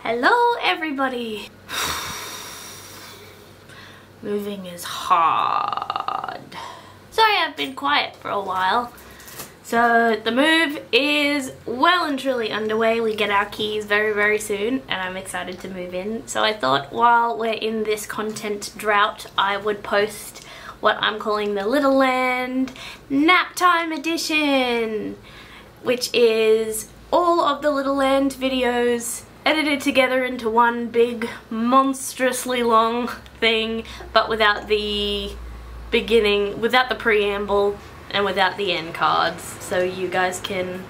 Hello everybody! Moving is hard. Sorry I've been quiet for a while. So the move is well and truly underway. We get our keys very soon and I'm excited to move in. So I thought while we're in this content drought I would post what I'm calling the Littleland Naptime edition, which is all of the Littleland videos edited together into one big monstrously long thing, but without the beginning, without the preamble and without the end cards, so you guys can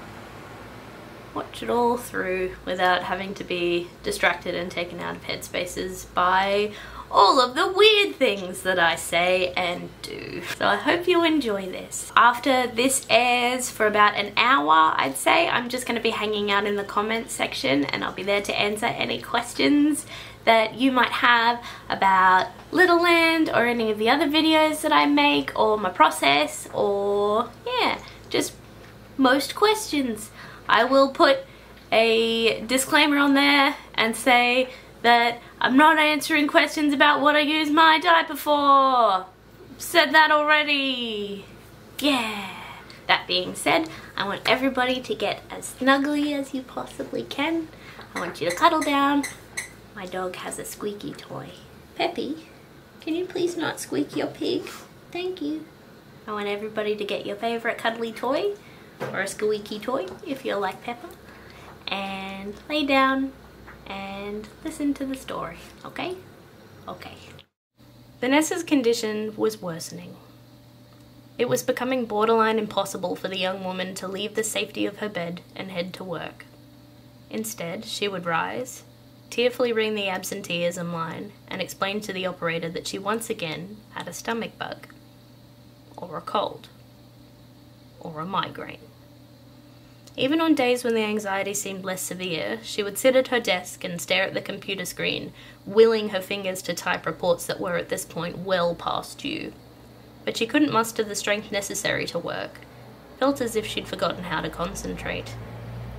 watch it all through without having to be distracted and taken out of headspaces by all of the weird things that I say and do. So I hope you enjoy this. After this airs for about an hour, I'd say, I'm just going to be hanging out in the comments section and I'll be there to answer any questions that you might have about Littleland or any of the other videos that I make, or my process, or yeah, just most questions. I will put a disclaimer on there and say that I'm not answering questions about what I use my diaper for. Said that already. Yeah. That being said, I want everybody to get as snuggly as you possibly can. I want you to cuddle down. My dog has a squeaky toy. Peppy, can you please not squeak your pig? Thank you. I want everybody to get your favorite cuddly toy, or a squeaky toy if you're like Peppa, and lay down and listen to the story, okay? Okay. Vanessa's condition was worsening. It was becoming borderline impossible for the young woman to leave the safety of her bed and head to work. Instead, she would rise, tearfully ring the absenteeism line, and explain to the operator that she once again had a stomach bug, or a cold, or a migraine. Even on days when the anxiety seemed less severe, she would sit at her desk and stare at the computer screen, willing her fingers to type reports that were at this point well past due. But she couldn't muster the strength necessary to work. Felt as if she'd forgotten how to concentrate.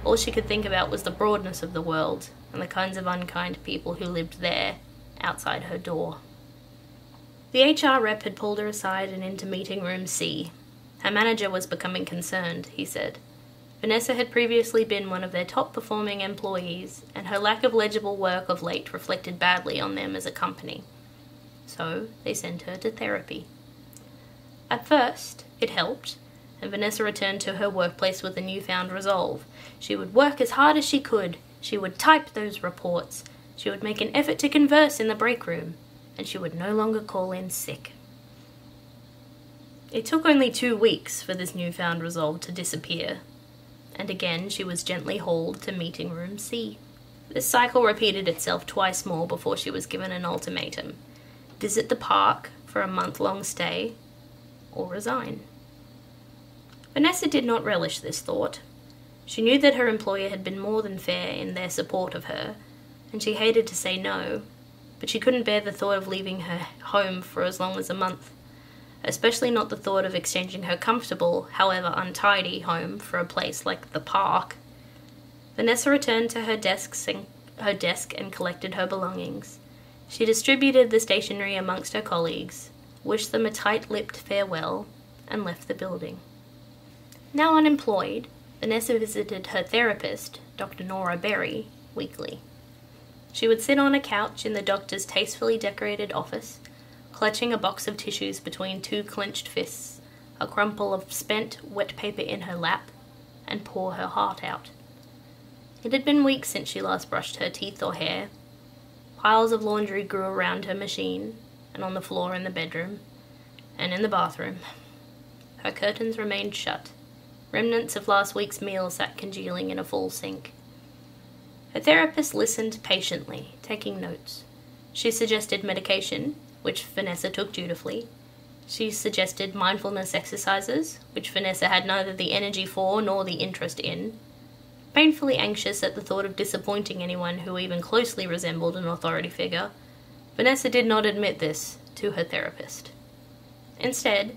All she could think about was the broadness of the world and the kinds of unkind people who lived there, outside her door. The HR rep had pulled her aside and into meeting room C. Her manager was becoming concerned, he said. Vanessa had previously been one of their top-performing employees, and her lack of legible work of late reflected badly on them as a company. So they sent her to therapy. At first, it helped, and Vanessa returned to her workplace with a newfound resolve. She would work as hard as she could, she would type those reports, she would make an effort to converse in the break room, and she would no longer call in sick. It took only 2 weeks for this newfound resolve to disappear, and again she was gently hauled to meeting room C. This cycle repeated itself twice more before she was given an ultimatum: visit the park for a month-long stay, or resign. Vanessa did not relish this thought. She knew that her employer had been more than fair in their support of her, and she hated to say no, but she couldn't bear the thought of leaving her home for as long as a month. Especially not the thought of exchanging her comfortable, however untidy, home for a place like the park. Vanessa returned to her desk and collected her belongings. She distributed the stationery amongst her colleagues, wished them a tight-lipped farewell, and left the building. Now unemployed, Vanessa visited her therapist, Dr. Nora Berry, weekly. She would sit on a couch in the doctor's tastefully decorated office, clutching a box of tissues between 2 clenched fists, a crumple of spent wet paper in her lap, and pour her heart out. It had been weeks since she last brushed her teeth or hair. Piles of laundry grew around her machine, and on the floor in the bedroom, and in the bathroom. Her curtains remained shut. Remnants of last week's meal sat congealing in a full sink. Her therapist listened patiently, taking notes. She suggested medication, which Vanessa took dutifully. She suggested mindfulness exercises, which Vanessa had neither the energy for nor the interest in. Painfully anxious at the thought of disappointing anyone who even closely resembled an authority figure, Vanessa did not admit this to her therapist. Instead,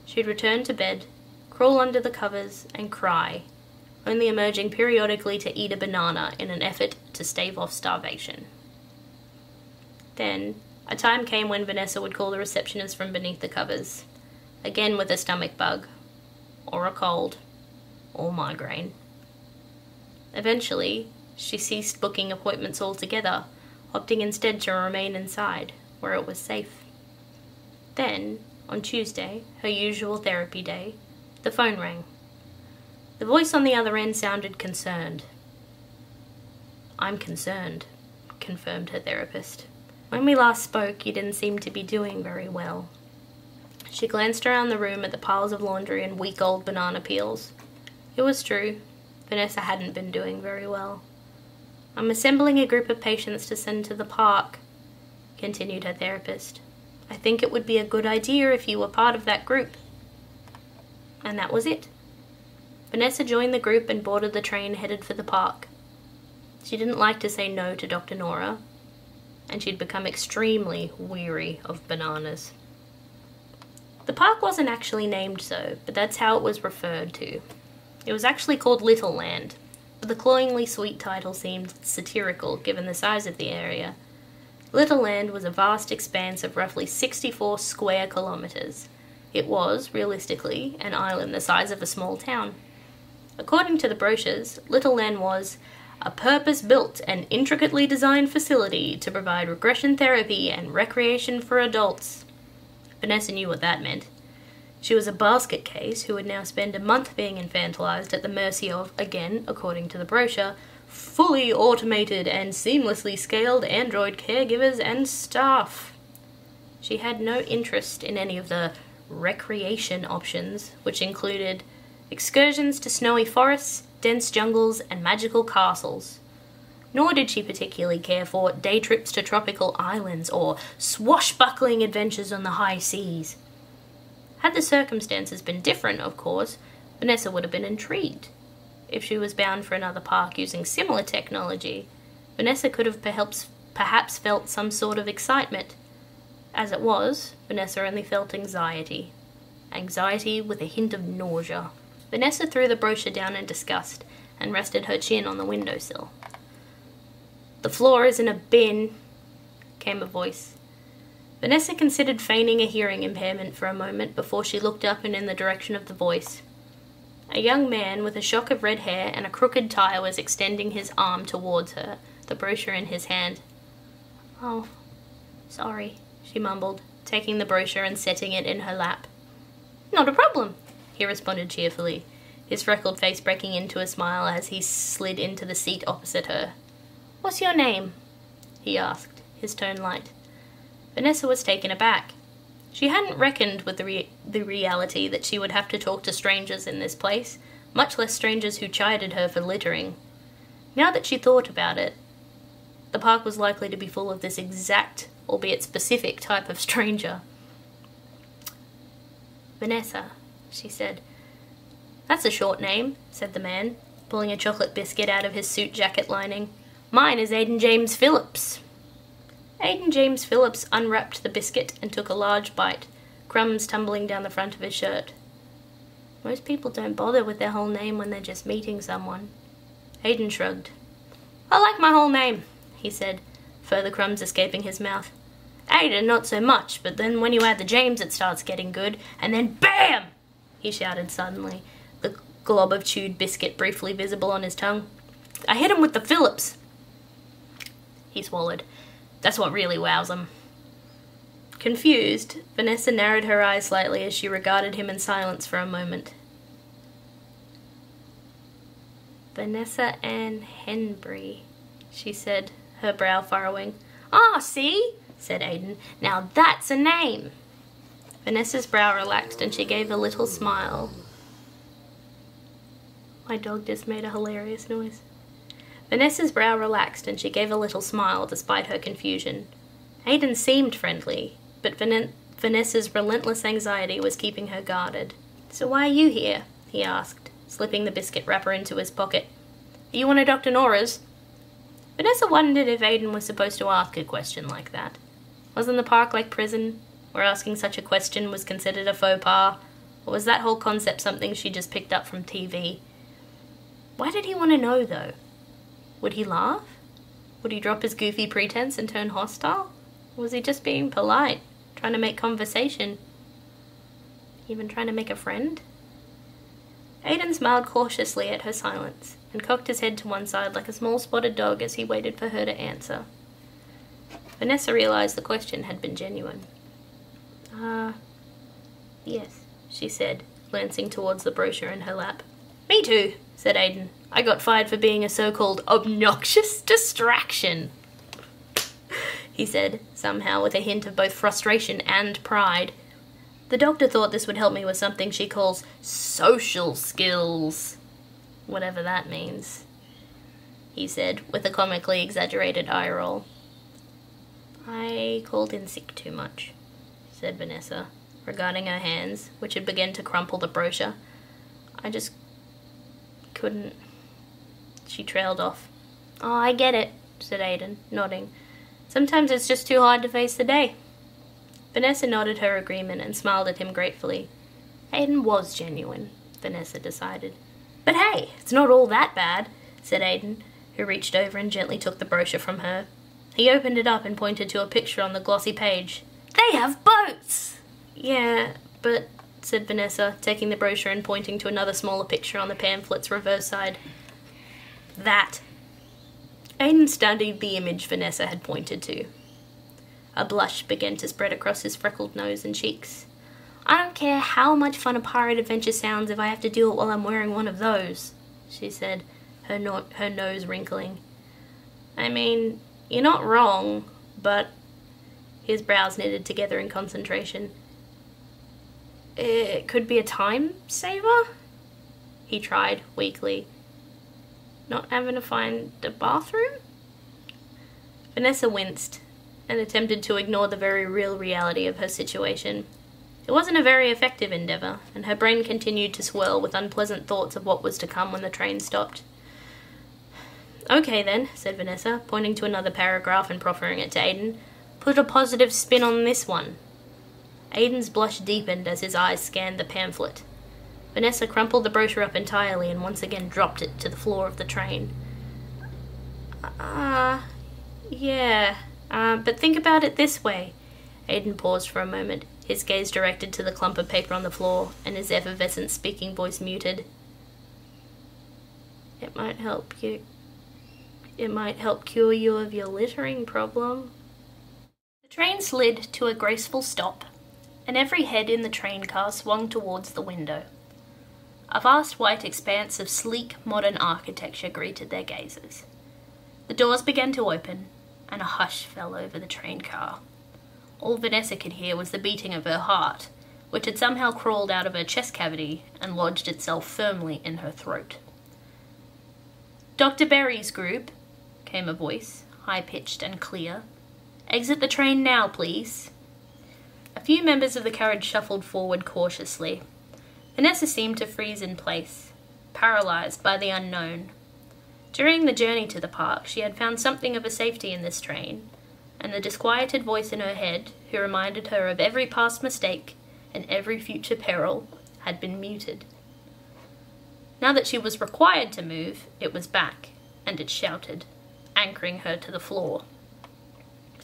she'd return to bed, crawl under the covers, and cry, only emerging periodically to eat a banana in an effort to stave off starvation. Then, a time came when Vanessa would call the receptionist from beneath the covers, again with a stomach bug, or a cold, or migraine. Eventually, she ceased booking appointments altogether, opting instead to remain inside, where it was safe. Then, on Tuesday, her usual therapy day, the phone rang. The voice on the other end sounded concerned. "I'm concerned," confirmed her therapist. "When we last spoke, you didn't seem to be doing very well." She glanced around the room at the piles of laundry and week-old banana peels. It was true. Vanessa hadn't been doing very well. "I'm assembling a group of patients to send to the park," continued her therapist. "I think it would be a good idea if you were part of that group." And that was it. Vanessa joined the group and boarded the train headed for the park. She didn't like to say no to Dr. Nora, and she'd become extremely weary of bananas. The park wasn't actually named so, but that's how it was referred to. It was actually called Littleland, but the cloyingly sweet title seemed satirical given the size of the area. Littleland was a vast expanse of roughly 64 square kilometers. It was, realistically, an island the size of a small town. According to the brochures, Littleland was a purpose-built and intricately designed facility to provide regression therapy and recreation for adults. Vanessa knew what that meant. She was a basket case who would now spend a month being infantilized at the mercy of, again, according to the brochure, fully automated and seamlessly scaled android caregivers and staff. She had no interest in any of the recreation options, which included excursions to snowy forests, dense jungles, and magical castles. Nor did she particularly care for day trips to tropical islands or swashbuckling adventures on the high seas. Had the circumstances been different, of course, Vanessa would have been intrigued. If she was bound for another park using similar technology, Vanessa could have perhaps felt some sort of excitement. As it was, Vanessa only felt anxiety. Anxiety with a hint of nausea. Vanessa threw the brochure down in disgust and rested her chin on the windowsill. "The floor is in a bin," came a voice. Vanessa considered feigning a hearing impairment for a moment before she looked up and in the direction of the voice. A young man with a shock of red hair and a crooked tie was extending his arm towards her, the brochure in his hand. "Oh, sorry," she mumbled, taking the brochure and setting it in her lap. "Not a problem," he responded cheerfully, his freckled face breaking into a smile as he slid into the seat opposite her. "What's your name?" he asked, his tone light. Vanessa was taken aback. She hadn't reckoned with the reality that she would have to talk to strangers in this place, much less strangers who chided her for littering. Now that she thought about it, the park was likely to be full of this exact, albeit specific, type of stranger. "Vanessa," she said. "That's a short name," said the man, pulling a chocolate biscuit out of his suit jacket lining. "Mine is Aiden James Phillips." Aiden James Phillips unwrapped the biscuit and took a large bite, crumbs tumbling down the front of his shirt. Most people don't bother with their whole name when they're just meeting someone. Aiden shrugged. "I like my whole name," he said, further crumbs escaping his mouth. "Aiden, not so much, but then when you add the James it starts getting good, and then BAM!" he shouted suddenly, the glob of chewed biscuit briefly visible on his tongue. "I hit him with the Phillips." He swallowed. "That's what really wows him." Confused, Vanessa narrowed her eyes slightly as she regarded him in silence for a moment. "Vanessa Ann Henbury," she said, her brow furrowing. "Ah, see?" said Aiden. "Now that's a name." Vanessa's brow relaxed and she gave a little smile. My dog just made a hilarious noise. Vanessa's brow relaxed and she gave a little smile despite her confusion. Aiden seemed friendly, but Vanessa's relentless anxiety was keeping her guarded. "So why are you here?" he asked, slipping the biscuit wrapper into his pocket. "Are you one of Dr. Nora's?" Vanessa wondered if Aiden was supposed to ask a question like that. Wasn't the park like prison, where asking such a question was considered a faux pas, or was that whole concept something she just picked up from TV? Why did he want to know, though? Would he laugh? Would he drop his goofy pretense and turn hostile? Or was he just being polite, trying to make conversation? Even trying to make a friend? Aiden smiled cautiously at her silence and cocked his head to one side like a small spotted dog as he waited for her to answer. Vanessa realized the question had been genuine. Yes, she said, glancing towards the brochure in her lap. Me too, said Aiden. I got fired for being a so-called obnoxious distraction, he said, somehow with a hint of both frustration and pride. The doctor thought this would help me with something she calls social skills. Whatever that means, he said, with a comically exaggerated eye roll. I called in sick too much, said Vanessa, regarding her hands, which had begun to crumple the brochure. I just couldn't. She trailed off. Oh, I get it, said Aiden, nodding. Sometimes it's just too hard to face the day. Vanessa nodded her agreement and smiled at him gratefully. Aiden was genuine, Vanessa decided. But hey, it's not all that bad, said Aiden, who reached over and gently took the brochure from her. He opened it up and pointed to a picture on the glossy page. They have boats! Yeah, but, said Vanessa, taking the brochure and pointing to another smaller picture on the pamphlet's reverse side. That. Aiden studied the image Vanessa had pointed to. A blush began to spread across his freckled nose and cheeks. I don't care how much fun a pirate adventure sounds if I have to do it while I'm wearing one of those, she said, her nose wrinkling. I mean, you're not wrong, but... His brows knitted together in concentration. It could be a time saver? He tried, weakly. Not having to find a bathroom? Vanessa winced and attempted to ignore the very real reality of her situation. It wasn't a very effective endeavour, and her brain continued to swirl with unpleasant thoughts of what was to come when the train stopped. Okay then, said Vanessa, pointing to another paragraph and proffering it to Aiden. Put a positive spin on this one. Aiden's blush deepened as his eyes scanned the pamphlet. Vanessa crumpled the brochure up entirely and once again dropped it to the floor of the train. Yeah, but think about it this way. Aiden paused for a moment, his gaze directed to the clump of paper on the floor, and his effervescent speaking voice muted. It might help cure you of your littering problem. The train slid to a graceful stop, and every head in the train car swung towards the window. A vast white expanse of sleek, modern architecture greeted their gazes. The doors began to open, and a hush fell over the train car. All Vanessa could hear was the beating of her heart, which had somehow crawled out of her chest cavity and lodged itself firmly in her throat. Dr. Berry's group, came a voice, high-pitched and clear. Exit the train now, please. A few members of the carriage shuffled forward cautiously. Vanessa seemed to freeze in place, paralysed by the unknown. During the journey to the park, she had found something of a safety in this train, and the disquieted voice in her head, who reminded her of every past mistake and every future peril, had been muted. Now that she was required to move, it was back, and it shouted, anchoring her to the floor.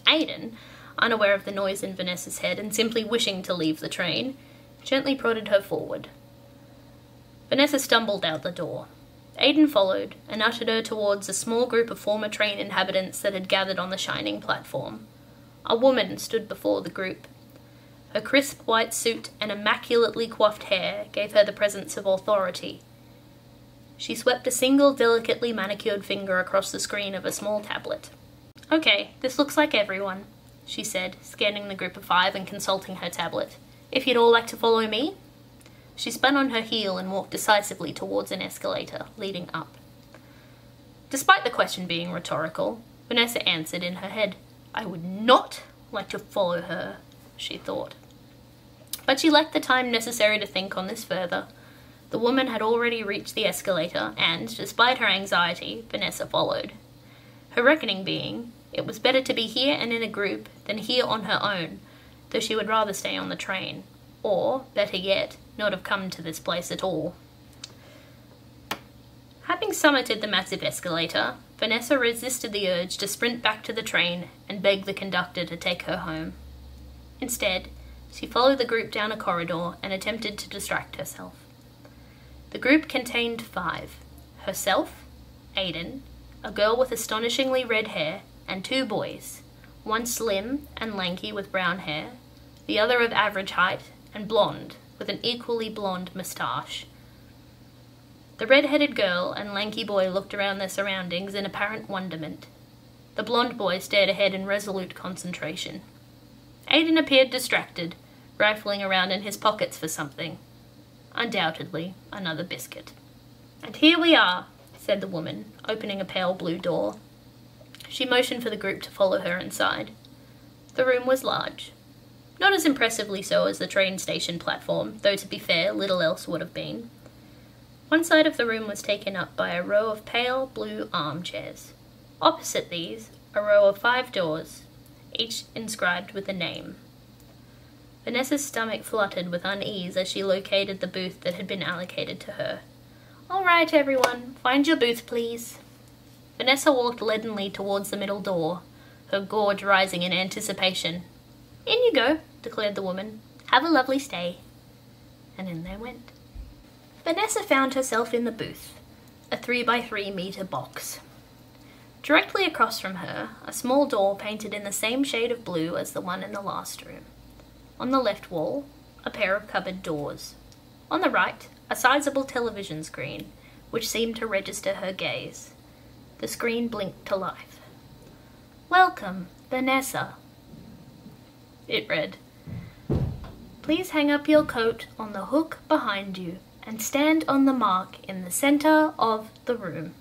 Aiden, unaware of the noise in Vanessa's head and simply wishing to leave the train, gently prodded her forward. Vanessa stumbled out the door. Aiden followed and ushered her towards a small group of former train inhabitants that had gathered on the shining platform. A woman stood before the group. Her crisp white suit and immaculately coiffed hair gave her the presence of authority. She swept a single delicately manicured finger across the screen of a small tablet. Okay, this looks like everyone, she said, scanning the group of 5 and consulting her tablet. If you'd all like to follow me? She spun on her heel and walked decisively towards an escalator leading up. Despite the question being rhetorical, Vanessa answered in her head. I would not like to follow her, she thought. But she lacked the time necessary to think on this further. The woman had already reached the escalator and, despite her anxiety, Vanessa followed. Her reckoning being, it was better to be here and in a group than here on her own, though she would rather stay on the train. Or, better yet, not have come to this place at all. Having summited the massive escalator, Vanessa resisted the urge to sprint back to the train and beg the conductor to take her home. Instead, she followed the group down a corridor and attempted to distract herself. The group contained 5. Herself, Aiden, a girl with astonishingly red hair, and 2 boys, one slim and lanky with brown hair, the other of average height and blonde with an equally blonde moustache. The red-headed girl and lanky boy looked around their surroundings in apparent wonderment. The blonde boy stared ahead in resolute concentration. Aiden appeared distracted, rifling around in his pockets for something. Undoubtedly, another biscuit. "And here we are," said the woman, opening a pale blue door. She motioned for the group to follow her inside. The room was large. Not as impressively so as the train station platform, though to be fair, little else would have been. One side of the room was taken up by a row of pale blue armchairs. Opposite these, a row of 5 doors, each inscribed with a name. Vanessa's stomach fluttered with unease as she located the booth that had been allocated to her. "All right, everyone, find your booth, please." Vanessa walked leadenly towards the middle door, her gorge rising in anticipation. "In you go," declared the woman. "Have a lovely stay." And in they went. Vanessa found herself in the booth, a 3x3 meter box. Directly across from her, a small door painted in the same shade of blue as the one in the last room. On the left wall, a pair of cupboard doors. On the right, a sizable television screen, which seemed to register her gaze. The screen blinked to life. "Welcome, Vanessa," it read. "Please hang up your coat on the hook behind you and stand on the mark in the center of the room."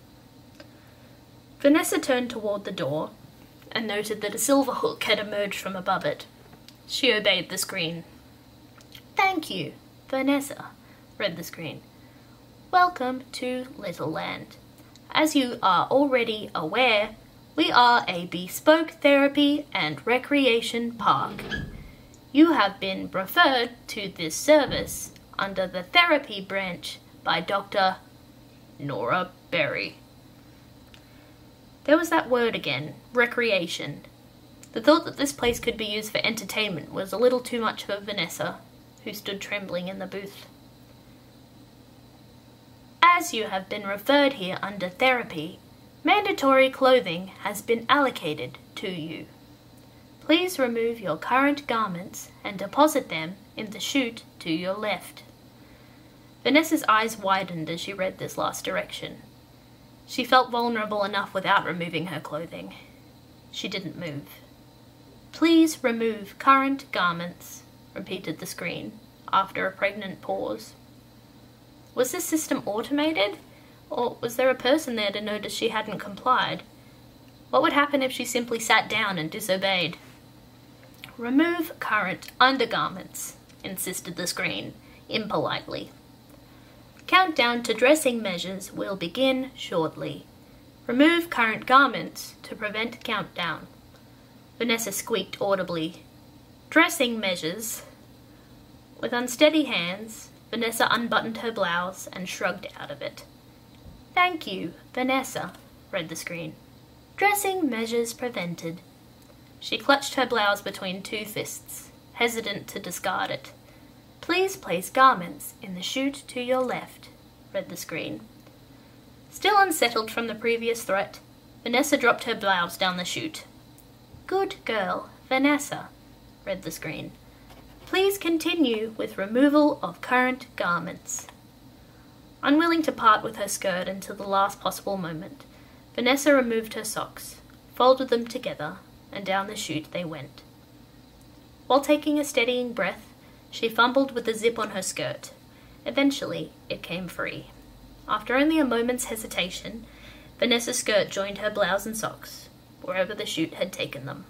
Vanessa turned toward the door and noted that a silver hook had emerged from above it. She obeyed the screen. "Thank you, Vanessa," read the screen. "Welcome to Littleland. As you are already aware, we are a bespoke therapy and recreation park. You have been referred to this service under the therapy branch by Dr. Nora Berry." There was that word again, recreation. The thought that this place could be used for entertainment was a little too much for Vanessa, who stood trembling in the booth. "As you have been referred here under therapy, mandatory clothing has been allocated to you. Please remove your current garments and deposit them in the chute to your left." Vanessa's eyes widened as she read this last direction. She felt vulnerable enough without removing her clothing. She didn't move. "Please remove current garments," repeated the screen, after a pregnant pause. Was this system automated? Or was there a person there to notice she hadn't complied? What would happen if she simply sat down and disobeyed? "Remove current undergarments," insisted the screen, impolitely. "Countdown to dressing measures will begin shortly. Remove current garments to prevent countdown." Vanessa squeaked audibly. "Dressing measures." With unsteady hands, Vanessa unbuttoned her blouse and shrugged out of it. "Thank you, Vanessa," read the screen. "Dressing measures prevented." She clutched her blouse between 2 fists, hesitant to discard it. "Please place garments in the chute to your left," read the screen. Still unsettled from the previous threat, Vanessa dropped her blouse down the chute. "Good girl, Vanessa," read the screen. "Please continue with removal of current garments." Unwilling to part with her skirt until the last possible moment, Vanessa removed her socks, folded them together, and down the chute they went. While taking a steadying breath, she fumbled with the zip on her skirt. Eventually, it came free. After only a moment's hesitation, Vanessa's skirt joined her blouse and socks, wherever the chute had taken them.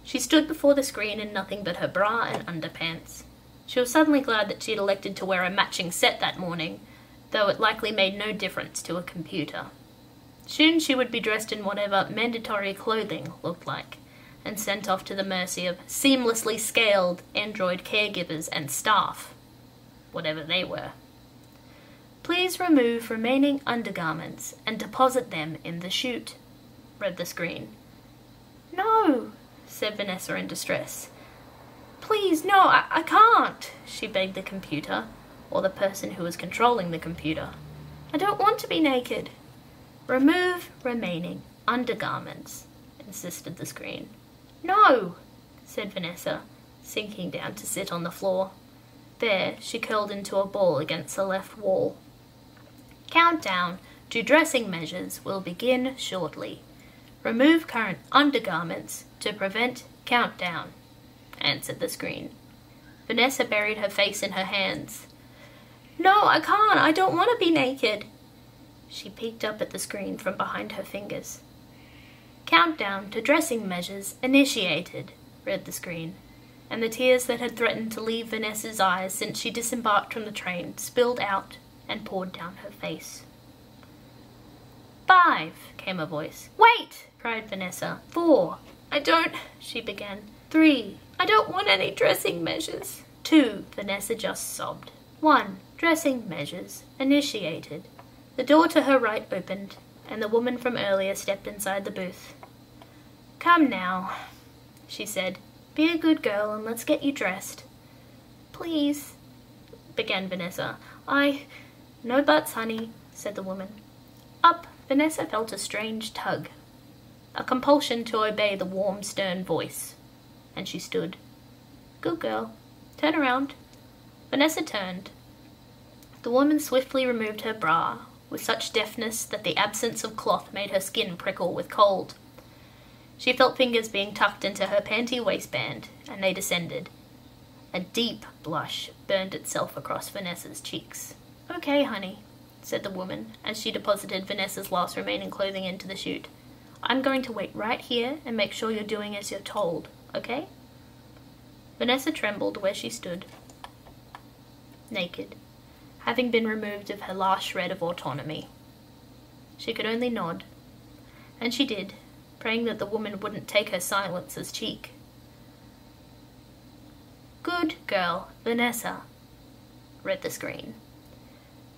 She stood before the screen in nothing but her bra and underpants. She was suddenly glad that she had elected to wear a matching set that morning, though it likely made no difference to a computer. Soon she would be dressed in whatever mandatory clothing looked like, and sent off to the mercy of seamlessly scaled android caregivers and staff, whatever they were. Please remove remaining undergarments and deposit them in the chute, read the screen. No, said Vanessa in distress. Please, no, I can't, she begged the computer, or the person who was controlling the computer. I don't want to be naked. Remove remaining undergarments, insisted the screen. No, said Vanessa, sinking down to sit on the floor. There, she curled into a ball against the left wall. Countdown to dressing measures will begin shortly. Remove current undergarments to prevent countdown, answered the screen. Vanessa buried her face in her hands. No, I can't. I don't want to be naked. She peeked up at the screen from behind her fingers. Countdown to dressing measures initiated, read the screen, and the tears that had threatened to leave Vanessa's eyes since she disembarked from the train spilled out and poured down her face. 5, came a voice. Wait, cried Vanessa. 4, I don't, she began. 3, I don't want any dressing measures. 2, Vanessa just sobbed. 1, dressing measures initiated. The door to her right opened, and the woman from earlier stepped inside the booth. Come now, she said. Be a good girl and let's get you dressed. Please, began Vanessa. No buts, honey, said the woman. Up, Vanessa felt a strange tug, a compulsion to obey the warm, stern voice, and she stood. Good girl. Turn around. Vanessa turned. The woman swiftly removed her bra, with such deftness that the absence of cloth made her skin prickle with cold. She felt fingers being tucked into her panty waistband, and they descended. A deep blush burned itself across Vanessa's cheeks. Okay, honey, said the woman, as she deposited Vanessa's last remaining clothing into the chute. I'm going to wait right here and make sure you're doing as you're told, okay? Vanessa trembled where she stood, naked, having been removed of her last shred of autonomy. She could only nod, and she did, praying that the woman wouldn't take her silence as cheek. Good girl, Vanessa, read the screen.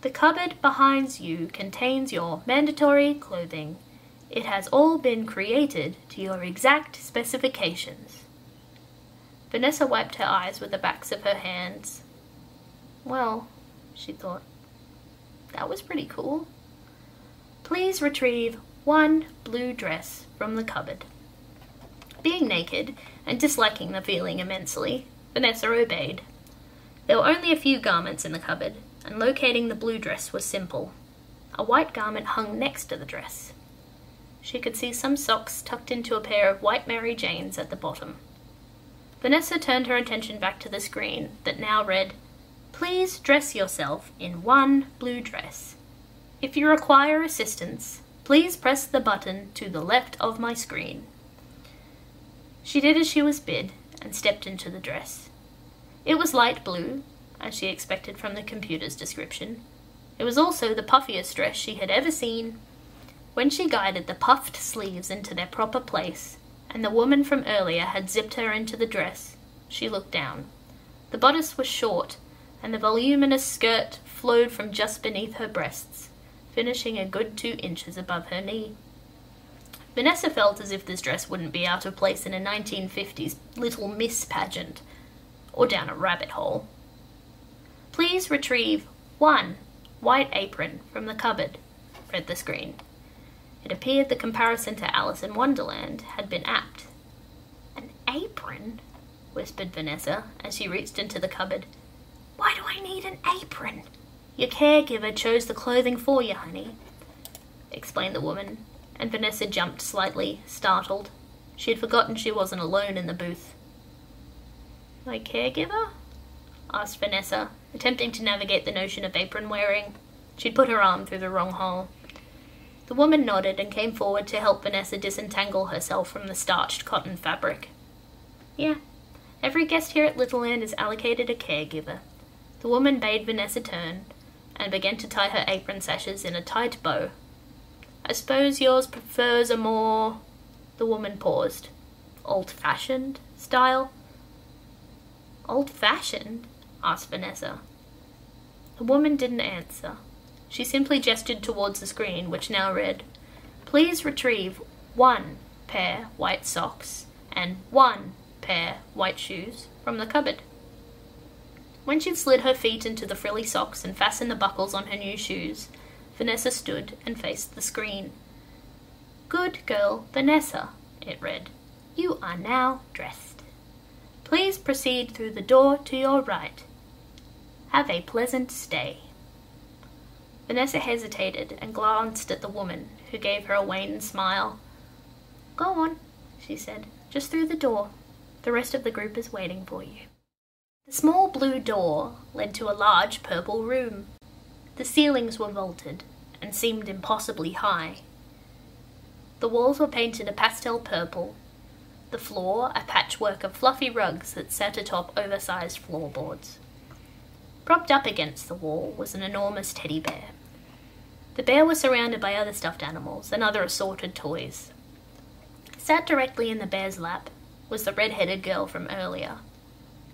The cupboard behind you contains your mandatory clothing. It has all been created to your exact specifications. Vanessa wiped her eyes with the backs of her hands. Well, she thought, that was pretty cool. Please retrieve 1 blue dress from the cupboard. Being naked and disliking the feeling immensely, Vanessa obeyed. There were only a few garments in the cupboard, and locating the blue dress was simple. A white garment hung next to the dress. She could see some socks tucked into a pair of white Mary Janes at the bottom. Vanessa turned her attention back to the screen that now read, Please dress yourself in 1 blue dress. If you require assistance, please press the button to the left of my screen. She did as she was bid and stepped into the dress. It was light blue, as she expected from the computer's description. It was also the puffiest dress she had ever seen. When she guided the puffed sleeves into their proper place, and the woman from earlier had zipped her into the dress, she looked down. The bodice was short, and the voluminous skirt flowed from just beneath her breasts, finishing a good 2 inches above her knee. Vanessa felt as if this dress wouldn't be out of place in a 1950s Little Miss pageant, or down a rabbit hole. Please retrieve 1 white apron from the cupboard, read the screen. It appeared the comparison to Alice in Wonderland had been apt. An apron? Whispered Vanessa as she reached into the cupboard. Why do I need an apron? Your caregiver chose the clothing for you, honey, explained the woman, and Vanessa jumped slightly, startled. She had forgotten she wasn't alone in the booth. My caregiver? Asked Vanessa, attempting to navigate the notion of apron wearing. She'd put her arm through the wrong hole. The woman nodded and came forward to help Vanessa disentangle herself from the starched cotton fabric. Yeah, every guest here at Littleland is allocated a caregiver. The woman bade Vanessa turn, and began to tie her apron sashes in a tight bow. I suppose yours prefers a more... The woman paused. Old-fashioned style? Old-fashioned? Asked Vanessa. The woman didn't answer. She simply gestured towards the screen, which now read, "Please retrieve 1 pair white socks and 1 pair white shoes from the cupboard." When she'd slid her feet into the frilly socks and fastened the buckles on her new shoes, Vanessa stood and faced the screen. "Good girl, Vanessa," it read. "You are now dressed. Please proceed through the door to your right. Have a pleasant stay." Vanessa hesitated and glanced at the woman, who gave her a wan smile. "Go on," she said. "Just through the door. The rest of the group is waiting for you." The small blue door led to a large purple room. The ceilings were vaulted and seemed impossibly high. The walls were painted a pastel purple, the floor a patchwork of fluffy rugs that sat atop oversized floorboards. Propped up against the wall was an enormous teddy bear. The bear was surrounded by other stuffed animals and other assorted toys. Sat directly in the bear's lap was the red-headed girl from earlier.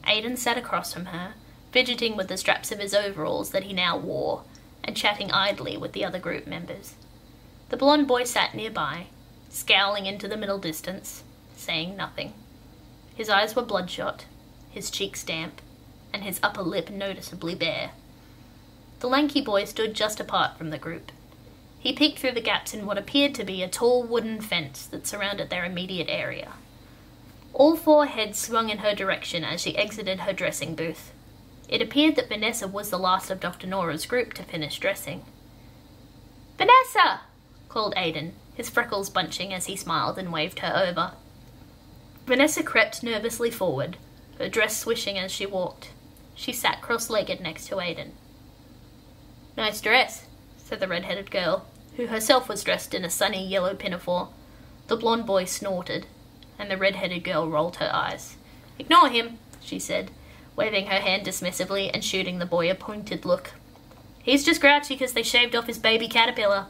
Aiden sat across from her, fidgeting with the straps of his overalls that he now wore, and chatting idly with the other group members. The blonde boy sat nearby, scowling into the middle distance, saying nothing. His eyes were bloodshot, his cheeks damp, and his upper lip noticeably bare. The lanky boy stood just apart from the group. He peeked through the gaps in what appeared to be a tall wooden fence that surrounded their immediate area. All 4 heads swung in her direction as she exited her dressing booth. It appeared that Vanessa was the last of Dr. Nora's group to finish dressing. "Vanessa!" called Aiden, his freckles bunching as he smiled and waved her over. Vanessa crept nervously forward, her dress swishing as she walked. She sat cross-legged next to Aiden. "Nice dress," said the red-headed girl, who herself was dressed in a sunny yellow pinafore. The blonde boy snorted, and the red-headed girl rolled her eyes. "Ignore him," she said, waving her hand dismissively and shooting the boy a pointed look. "He's just grouchy because they shaved off his baby caterpillar."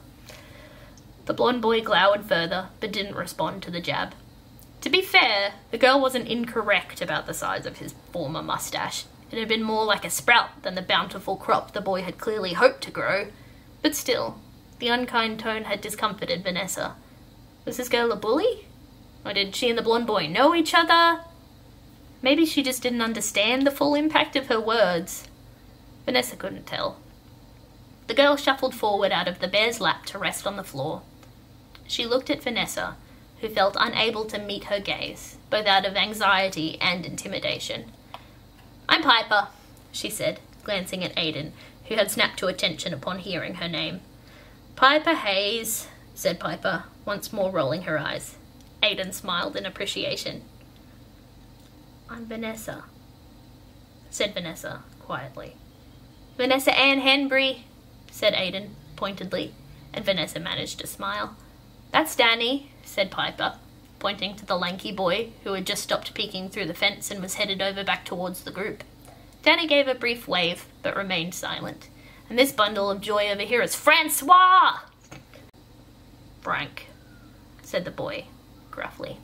The blonde boy glowered further, but didn't respond to the jab. To be fair, the girl wasn't incorrect about the size of his former mustache. It had been more like a sprout than the bountiful crop the boy had clearly hoped to grow. But still, the unkind tone had discomfited Vanessa. Was this girl a bully? Or did she and the blonde boy know each other? Maybe she just didn't understand the full impact of her words. Vanessa couldn't tell. The girl shuffled forward out of the bear's lap to rest on the floor. She looked at Vanessa, who felt unable to meet her gaze, both out of anxiety and intimidation. "I'm Piper," she said, glancing at Aiden, who had snapped to attention upon hearing her name. "Piper Hayes," said Piper, once more rolling her eyes. Aiden smiled in appreciation. "I'm Vanessa," said Vanessa quietly. "Vanessa Ann Henbury," said Aiden pointedly, and Vanessa managed to smile. "That's Danny," said Piper, pointing to the lanky boy who had just stopped peeking through the fence and was headed over back towards the group. Danny gave a brief wave, but remained silent. "And this bundle of joy over here is Francois!" "Frank," said the boy, gruffly.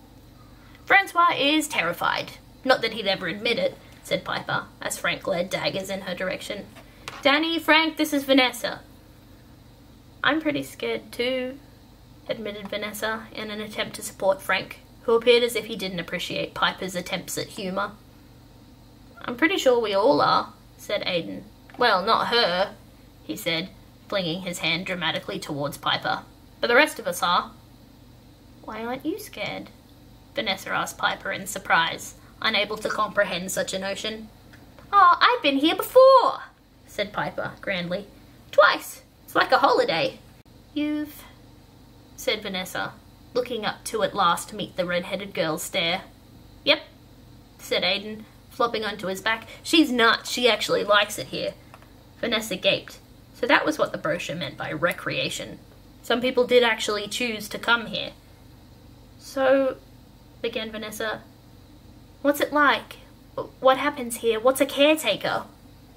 "Francois is terrified. Not that he'd ever admit it," said Piper, as Frank glared daggers in her direction. "Danny, Frank, this is Vanessa." "I'm pretty scared too," admitted Vanessa, in an attempt to support Frank, who appeared as if he didn't appreciate Piper's attempts at humour. "I'm pretty sure we all are," said Aiden. "Well, not her," he said, flinging his hand dramatically towards Piper. "But the rest of us are." "Why aren't you scared?" Vanessa asked Piper in surprise, unable to comprehend such a notion. "Oh, I've been here before," said Piper grandly. "Twice. It's like a holiday." "You've..." said Vanessa, looking up to at last meet the red-headed girl's stare. "Yep," said Aiden, flopping onto his back. "She's nuts. She actually likes it here." Vanessa gaped. So that was what the brochure meant by recreation. Some people did actually choose to come here. "So," began Vanessa, "what's it like? What happens here? What's a caretaker?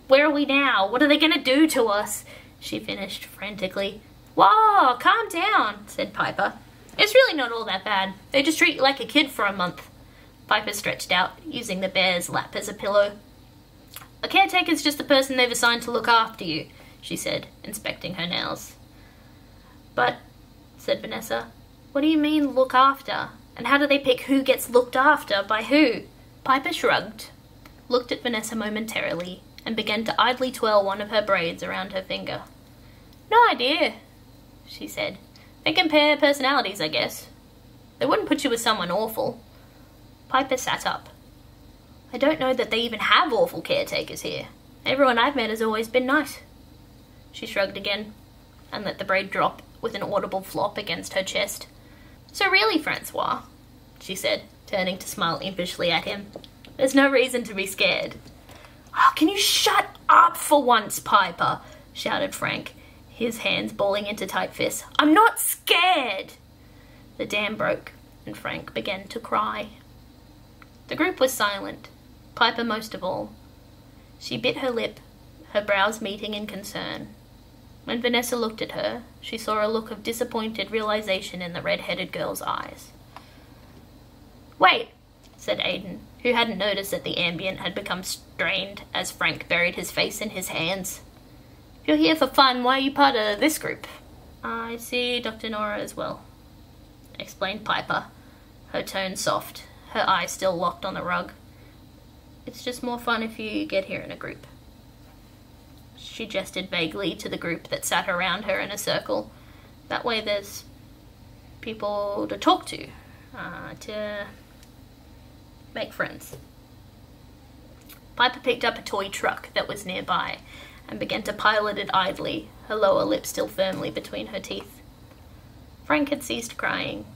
Where are we now? What are they going to do to us?" she finished frantically. "Whoa, calm down," said Piper. "It's really not all that bad. They just treat you like a kid for a month." Piper stretched out, using the bear's lap as a pillow. "A caretaker's just the person they've assigned to look after you. she said, inspecting her nails. But, said Vanessa, what do you mean look after? And how do they pick who gets looked after by who? Piper shrugged, looked at Vanessa momentarily, and began to idly twirl one of her braids around her finger. No idea, she said. They compare personalities, I guess. They wouldn't put you with someone awful. Piper sat up. I don't know that they even have awful caretakers here. Everyone I've met has always been nice. She shrugged again, and let the braid drop with an audible flop against her chest. So really, Francois, she said, turning to smile impishly at him, there's no reason to be scared. Oh, can you shut up for once, Piper? Shouted Frank, his hands balling into tight fists. I'm not scared! The dam broke, and Frank began to cry. The group was silent, Piper most of all. She bit her lip, her brows meeting in concern. When Vanessa looked at her, she saw a look of disappointed realization in the red-headed girl's eyes. Wait, said Aiden, who hadn't noticed that the ambient had become strained as Frank buried his face in his hands. If you're here for fun, why are you part of this group? I see Dr. Nora as well, explained Piper, her tone soft, her eyes still locked on the rug. It's just more fun if you get here in a group. She gestured vaguely to the group that sat around her in a circle. That way there's people to talk to make friends. Piper picked up a toy truck that was nearby and began to pilot it idly, her lower lip still firmly between her teeth. Frank had ceased crying.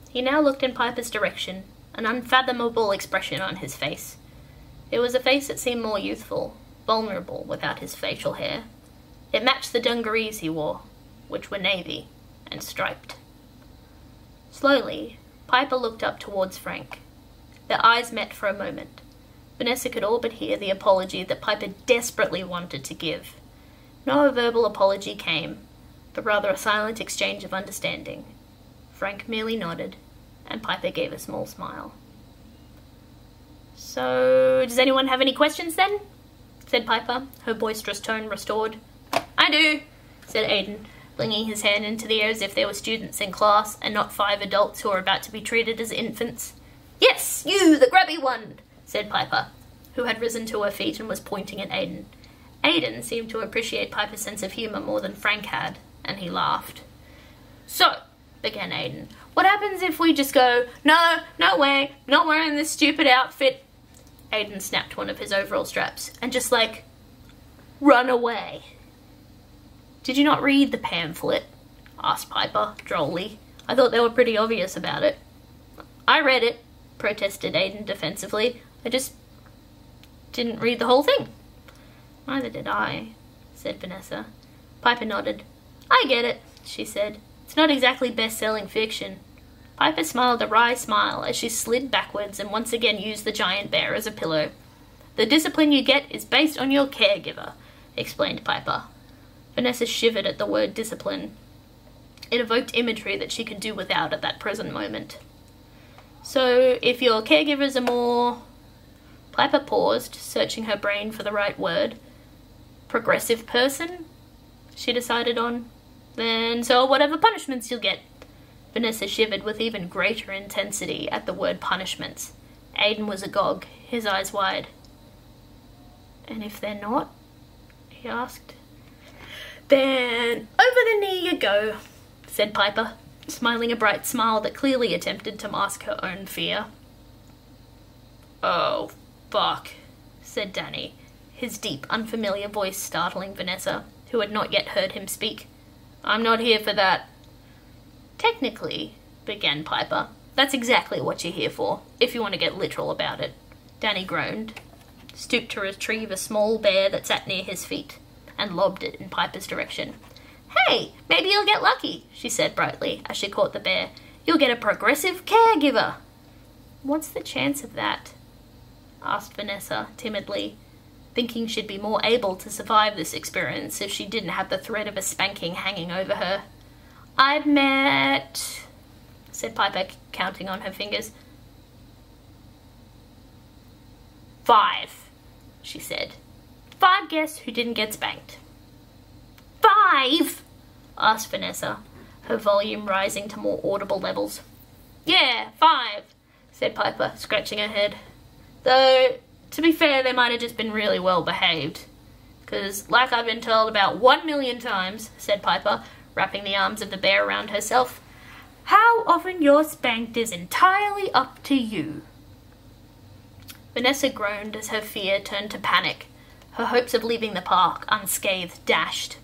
He now looked in Piper's direction, an unfathomable expression on his face. It was a face that seemed more youthful, vulnerable without his facial hair. It matched the dungarees he wore, which were navy and striped. Slowly, Piper looked up towards Frank. Their eyes met for a moment. Vanessa could all but hear the apology that Piper desperately wanted to give. No verbal apology came, but rather a silent exchange of understanding. Frank merely nodded, and Piper gave a small smile. So, does anyone have any questions then? Said Piper, her boisterous tone restored. I do, said Aiden, flinging his hand into the air as if there were students in class and not 5 adults who were about to be treated as infants. Yes, you, the grubby one, said Piper, who had risen to her feet and was pointing at Aiden. Aiden seemed to appreciate Piper's sense of humour more than Frank had, and he laughed. So, began Aiden, what happens if we just go, no way, not wearing this stupid outfit? Aiden snapped one of his overall straps and just, run away. Did you not read the pamphlet? Asked Piper, drolly. I thought they were pretty obvious about it. I read it, protested Aiden defensively. I just didn't read the whole thing. Neither did I, said Vanessa. Piper nodded. I get it, she said. It's not exactly best-selling fiction. Piper smiled a wry smile as she slid backwards and once again used the giant bear as a pillow. The discipline you get is based on your caregiver, explained Piper. Vanessa shivered at the word discipline. It evoked imagery that she could do without at that present moment. So, if your caregivers are more... Piper paused, searching her brain for the right word. Progressive person? She decided on. Then so whatever punishments you'll get. Vanessa shivered with even greater intensity at the word punishments. Aiden was agog, his eyes wide. And if they're not? He asked. Then over the knee you go, said Piper, smiling a bright smile that clearly attempted to mask her own fear. Oh, fuck, said Danny, his deep, unfamiliar voice startling Vanessa, who had not yet heard him speak. I'm not here for that. Technically, began Piper, that's exactly what you're here for, if you want to get literal about it. Danny groaned, stooped to retrieve a small bear that sat near his feet, and lobbed it in Piper's direction. Hey, maybe you'll get lucky, she said brightly, as she caught the bear. You'll get a progressive caregiver. What's the chance of that? Asked Vanessa, timidly, thinking she'd be more able to survive this experience if she didn't have the threat of a spanking hanging over her. I've met... said Piper, counting on her fingers. 5, she said. 5 guests who didn't get spanked. 5? asked Vanessa, her volume rising to more audible levels. Yeah, 5, said Piper, scratching her head. Though, to be fair, they might have just been really well behaved. 'Cause, like I've been told about 1,000,000 times, said Piper, wrapping the arms of the bear around herself, how often you're spanked is entirely up to you. Vanessa groaned as her fear turned to panic, her hopes of leaving the park unscathed dashed.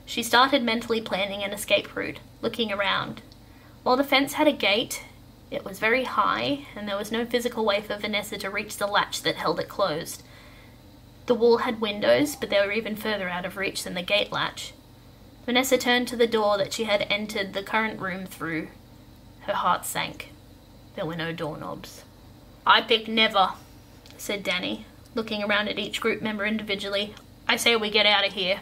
She started mentally planning an escape route, looking around. While the fence had a gate, it was very high, and there was no physical way for Vanessa to reach the latch that held it closed. The wall had windows, but they were even further out of reach than the gate latch. Vanessa turned to the door that she had entered the current room through. Her heart sank. There were no doorknobs. I pick never, said Danny, looking around at each group member individually. I say we get out of here.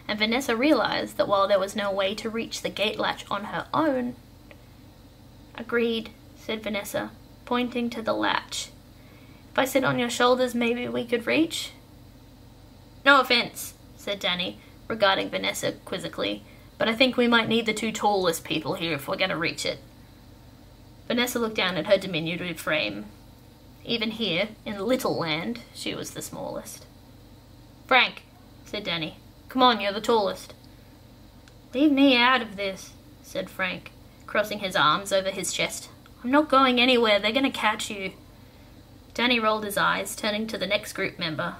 And Vanessa realized that while there was no way to reach the gate latch on her own... Agreed, said Vanessa, pointing to the latch. If I sit on your shoulders, maybe we could reach? No offense, said Danny, regarding Vanessa quizzically, but I think we might need the 2 tallest people here if we're going to reach it. Vanessa looked down at her diminutive frame. Even here, in Littleland, she was the smallest. Frank, said Danny, come on, you're the tallest. Leave me out of this, said Frank, crossing his arms over his chest. I'm not going anywhere, they're going to catch you. Danny rolled his eyes, turning to the next group member.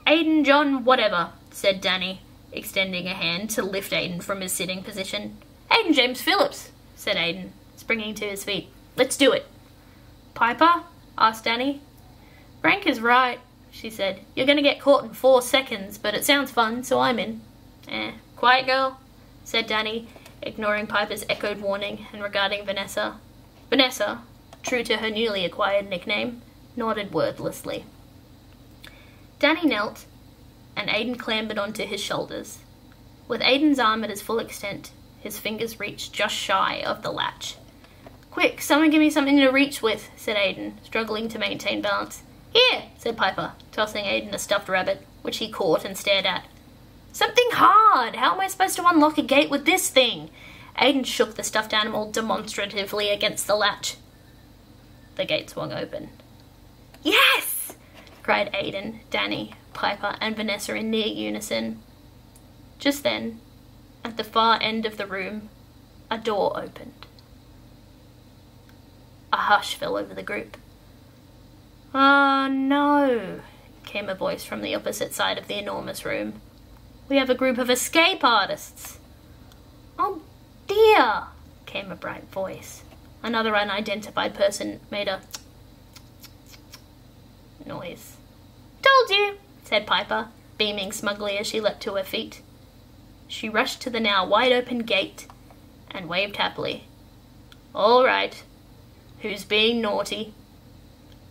Aiden John whatever, said Danny, extending a hand to lift Aiden from his sitting position. Aiden James Phillips, said Aiden, springing to his feet. Let's do it. Piper? asked Danny. Frank is right, she said. You're going to get caught in 4 seconds, but it sounds fun, so I'm in. Quiet girl, said Danny, ignoring Piper's echoed warning and regarding Vanessa. Vanessa, true to her newly acquired nickname, nodded wordlessly. Danny knelt, and Aiden clambered onto his shoulders. With Aiden's arm at his full extent, his fingers reached just shy of the latch. Quick, someone give me something to reach with, said Aiden, struggling to maintain balance. Here, said Piper, tossing Aiden a stuffed rabbit, which he caught and stared at. Something hard! How am I supposed to unlock a gate with this thing? Aiden shook the stuffed animal demonstratively against the latch. The gate swung open. Yes! cried Aiden, Danny, Piper, and Vanessa in near unison. Just then, at the far end of the room, a door opened. A hush fell over the group. "Oh no," came a voice from the opposite side of the enormous room. "We have a group of escape artists." "Oh dear," came a bright voice. Another unidentified person made a noise. "Told you," said Piper, beaming smugly as she leapt to her feet. She rushed to the now wide-open gate and waved happily. "All right. Who's being naughty?"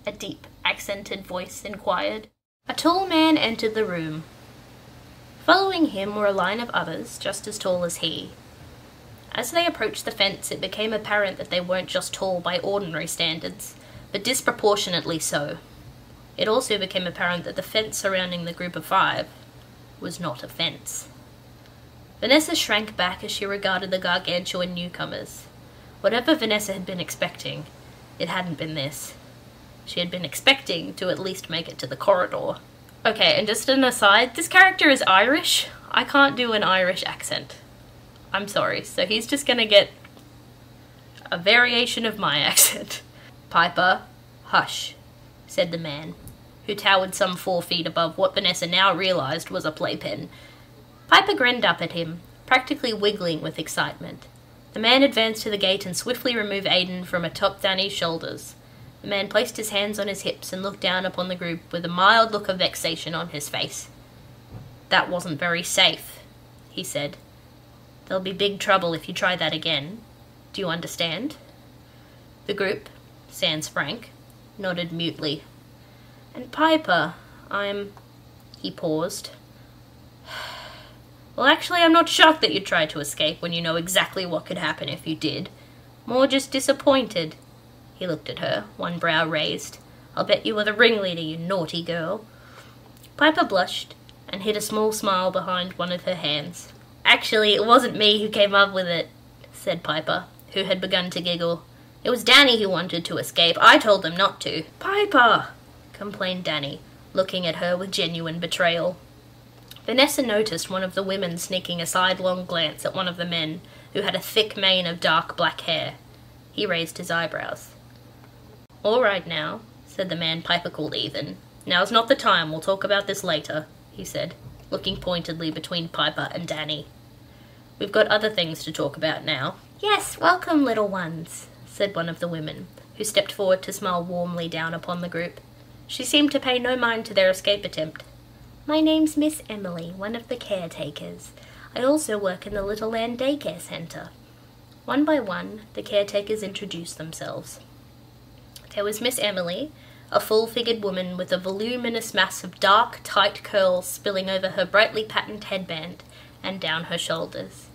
A deep, accented voice inquired. A tall man entered the room. Following him were a line of others just as tall as he. As they approached the fence, it became apparent that they weren't just tall by ordinary standards, but disproportionately so. It also became apparent that the fence surrounding the group of 5 was not a fence. Vanessa shrank back as she regarded the gargantuan newcomers. Whatever Vanessa had been expecting, it hadn't been this. She had been expecting to at least make it to the corridor. Okay, and just an aside, this character is Irish. I can't do an Irish accent. I'm sorry, so he's just gonna get a variation of my accent. "Piper, hush," said the man, who towered some 4 feet above what Vanessa now realized was a playpen. Piper grinned up at him, practically wiggling with excitement. The man advanced to the gate and swiftly removed Aiden from atop Danny's shoulders. The man placed his hands on his hips and looked down upon the group with a mild look of vexation on his face. "That wasn't very safe," he said. "There'll be big trouble if you try that again. Do you understand?" The group, sans Frank, nodded mutely. "And Piper, He paused. "Well, actually, I'm not shocked that you tried to escape when you know exactly what could happen if you did. More just disappointed." He looked at her, one brow raised. "I'll bet you were the ringleader, you naughty girl." Piper blushed and hid a small smile behind one of her hands. "Actually, it wasn't me who came up with it," said Piper, who had begun to giggle. "It was Danny who wanted to escape. I told him not to." "Piper!" complained Danny, looking at her with genuine betrayal. Vanessa noticed one of the women sneaking a sidelong glance at one of the men, who had a thick mane of dark black hair. He raised his eyebrows. "All right now," said the man Piper called Ethan. "Now's not the time. We'll talk about this later," he said, looking pointedly between Piper and Danny. "We've got other things to talk about now." "Yes, welcome, little ones," said one of the women, who stepped forward to smile warmly down upon the group. She seemed to pay no mind to their escape attempt. "My name's Miss Emily, one of the caretakers. I also work in the Littleland daycare centre." One by one, the caretakers introduced themselves. There was Miss Emily, a full-figured woman with a voluminous mass of dark, tight curls spilling over her brightly patterned headband and down her shoulders.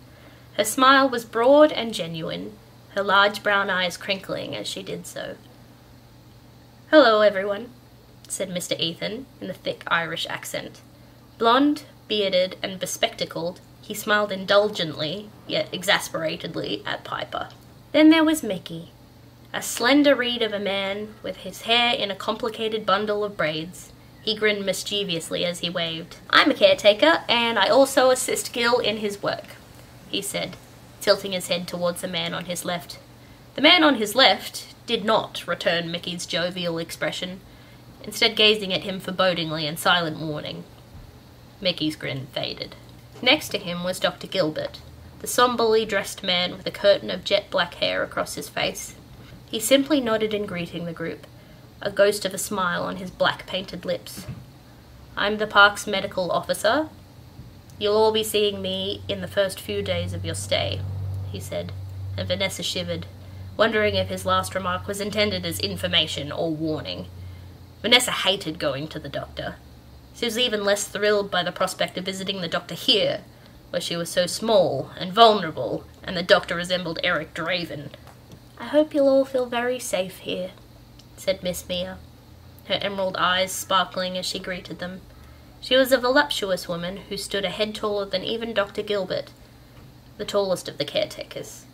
Her smile was broad and genuine, her large brown eyes crinkling as she did so. "Hello, everyone," said Mr. Ethan, in a thick Irish accent. Blonde, bearded, and bespectacled, he smiled indulgently, yet exasperatedly, at Piper. Then there was Mickey, a slender reed of a man with his hair in a complicated bundle of braids. He grinned mischievously as he waved. "I'm a caretaker, and I also assist Gil in his work," he said, tilting his head towards the man on his left. The man on his left did not return Mickey's jovial expression, instead gazing at him forebodingly in silent warning. Mickey's grin faded. Next to him was Dr. Gilbert, the somberly dressed man with a curtain of jet black hair across his face. He simply nodded in greeting the group, a ghost of a smile on his black-painted lips. "I'm the park's medical officer. You'll all be seeing me in the first few days of your stay," he said, and Vanessa shivered, wondering if his last remark was intended as information or warning. Vanessa hated going to the doctor. She was even less thrilled by the prospect of visiting the doctor here, where she was so small and vulnerable, and the doctor resembled Eric Draven. "I hope you'll all feel very safe here," said Miss Mia, her emerald eyes sparkling as she greeted them. She was a voluptuous woman who stood a head taller than even Dr. Gilbert, the tallest of the caretakers.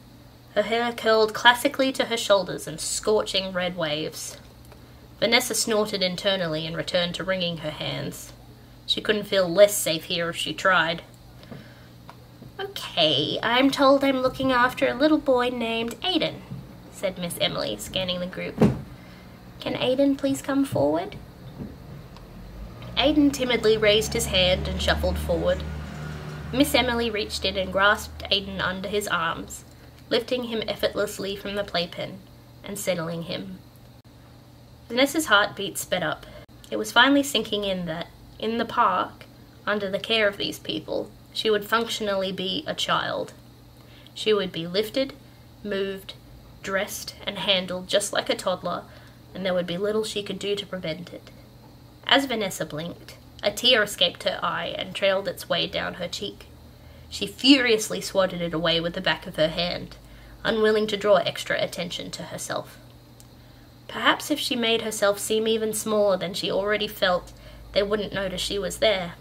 Her hair curled classically to her shoulders in scorching red waves. Vanessa snorted internally and returned to wringing her hands. She couldn't feel less safe here if she tried. "Okay, I'm told I'm looking after a little boy named Aiden," said Miss Emily, scanning the group. "Can Aiden please come forward?" Aiden timidly raised his hand and shuffled forward. Miss Emily reached in and grasped Aiden under his arms, lifting him effortlessly from the playpen and settling him. Vanessa's heartbeat sped up. It was finally sinking in that, in the park, under the care of these people, she would functionally be a child. She would be lifted, moved, dressed, and handled just like a toddler, and there would be little she could do to prevent it. As Vanessa blinked, a tear escaped her eye and trailed its way down her cheek. She furiously swatted it away with the back of her hand, unwilling to draw extra attention to herself. Perhaps if she made herself seem even smaller than she already felt, they wouldn't notice she was there.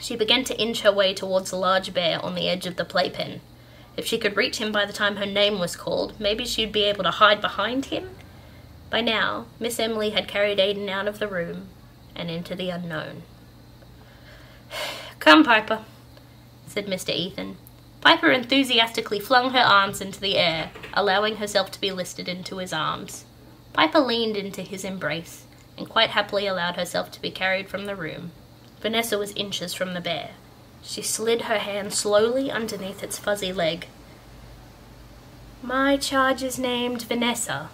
She began to inch her way towards the large bear on the edge of the playpen. If she could reach him by the time her name was called, maybe she'd be able to hide behind him? By now, Miss Emily had carried Aiden out of the room and into the unknown. "Come, Piper," said Mr. Ethan. Piper enthusiastically flung her arms into the air, allowing herself to be lifted into his arms. Piper leaned into his embrace, and quite happily allowed herself to be carried from the room. Vanessa was inches from the bear. She slid her hand slowly underneath its fuzzy leg. "My charge is named Vanessa,"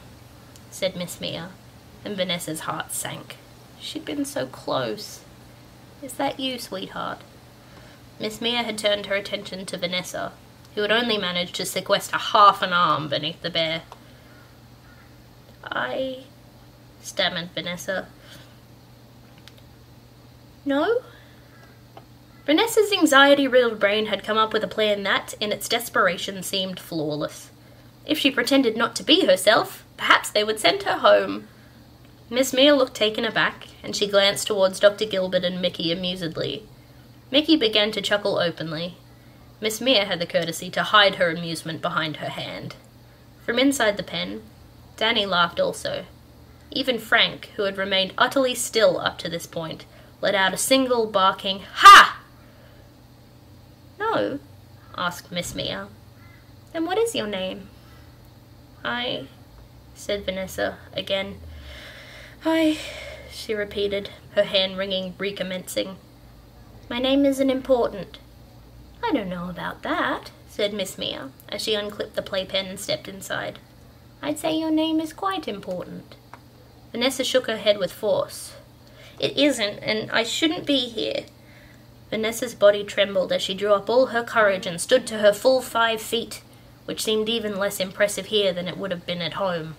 said Miss Mia, and Vanessa's heart sank. She'd been so close. "Is that you, sweetheart?" Miss Mia had turned her attention to Vanessa, who had only managed to sequester half an arm beneath the bear. "I," stammered Vanessa. "No?" Vanessa's anxiety-riddled brain had come up with a plan that, in its desperation, seemed flawless. If she pretended not to be herself, perhaps they would send her home. Miss Mia looked taken aback, and she glanced towards Dr. Gilbert and Mickey amusedly. Mickey began to chuckle openly. Miss Mia had the courtesy to hide her amusement behind her hand. From inside the pen, Danny laughed also. Even Frank, who had remained utterly still up to this point, let out a single barking "Ha!" "No?" asked Miss Mia. "Then what is your name?" "I," said Vanessa again. "I," she repeated, her hand ringing, recommencing. "My name isn't important." "I don't know about that," said Miss Mia, as she unclipped the playpen and stepped inside. "I'd say your name is quite important." Vanessa shook her head with force. "It isn't, and I shouldn't be here." Vanessa's body trembled as she drew up all her courage and stood to her full 5 feet, which seemed even less impressive here than it would have been at home.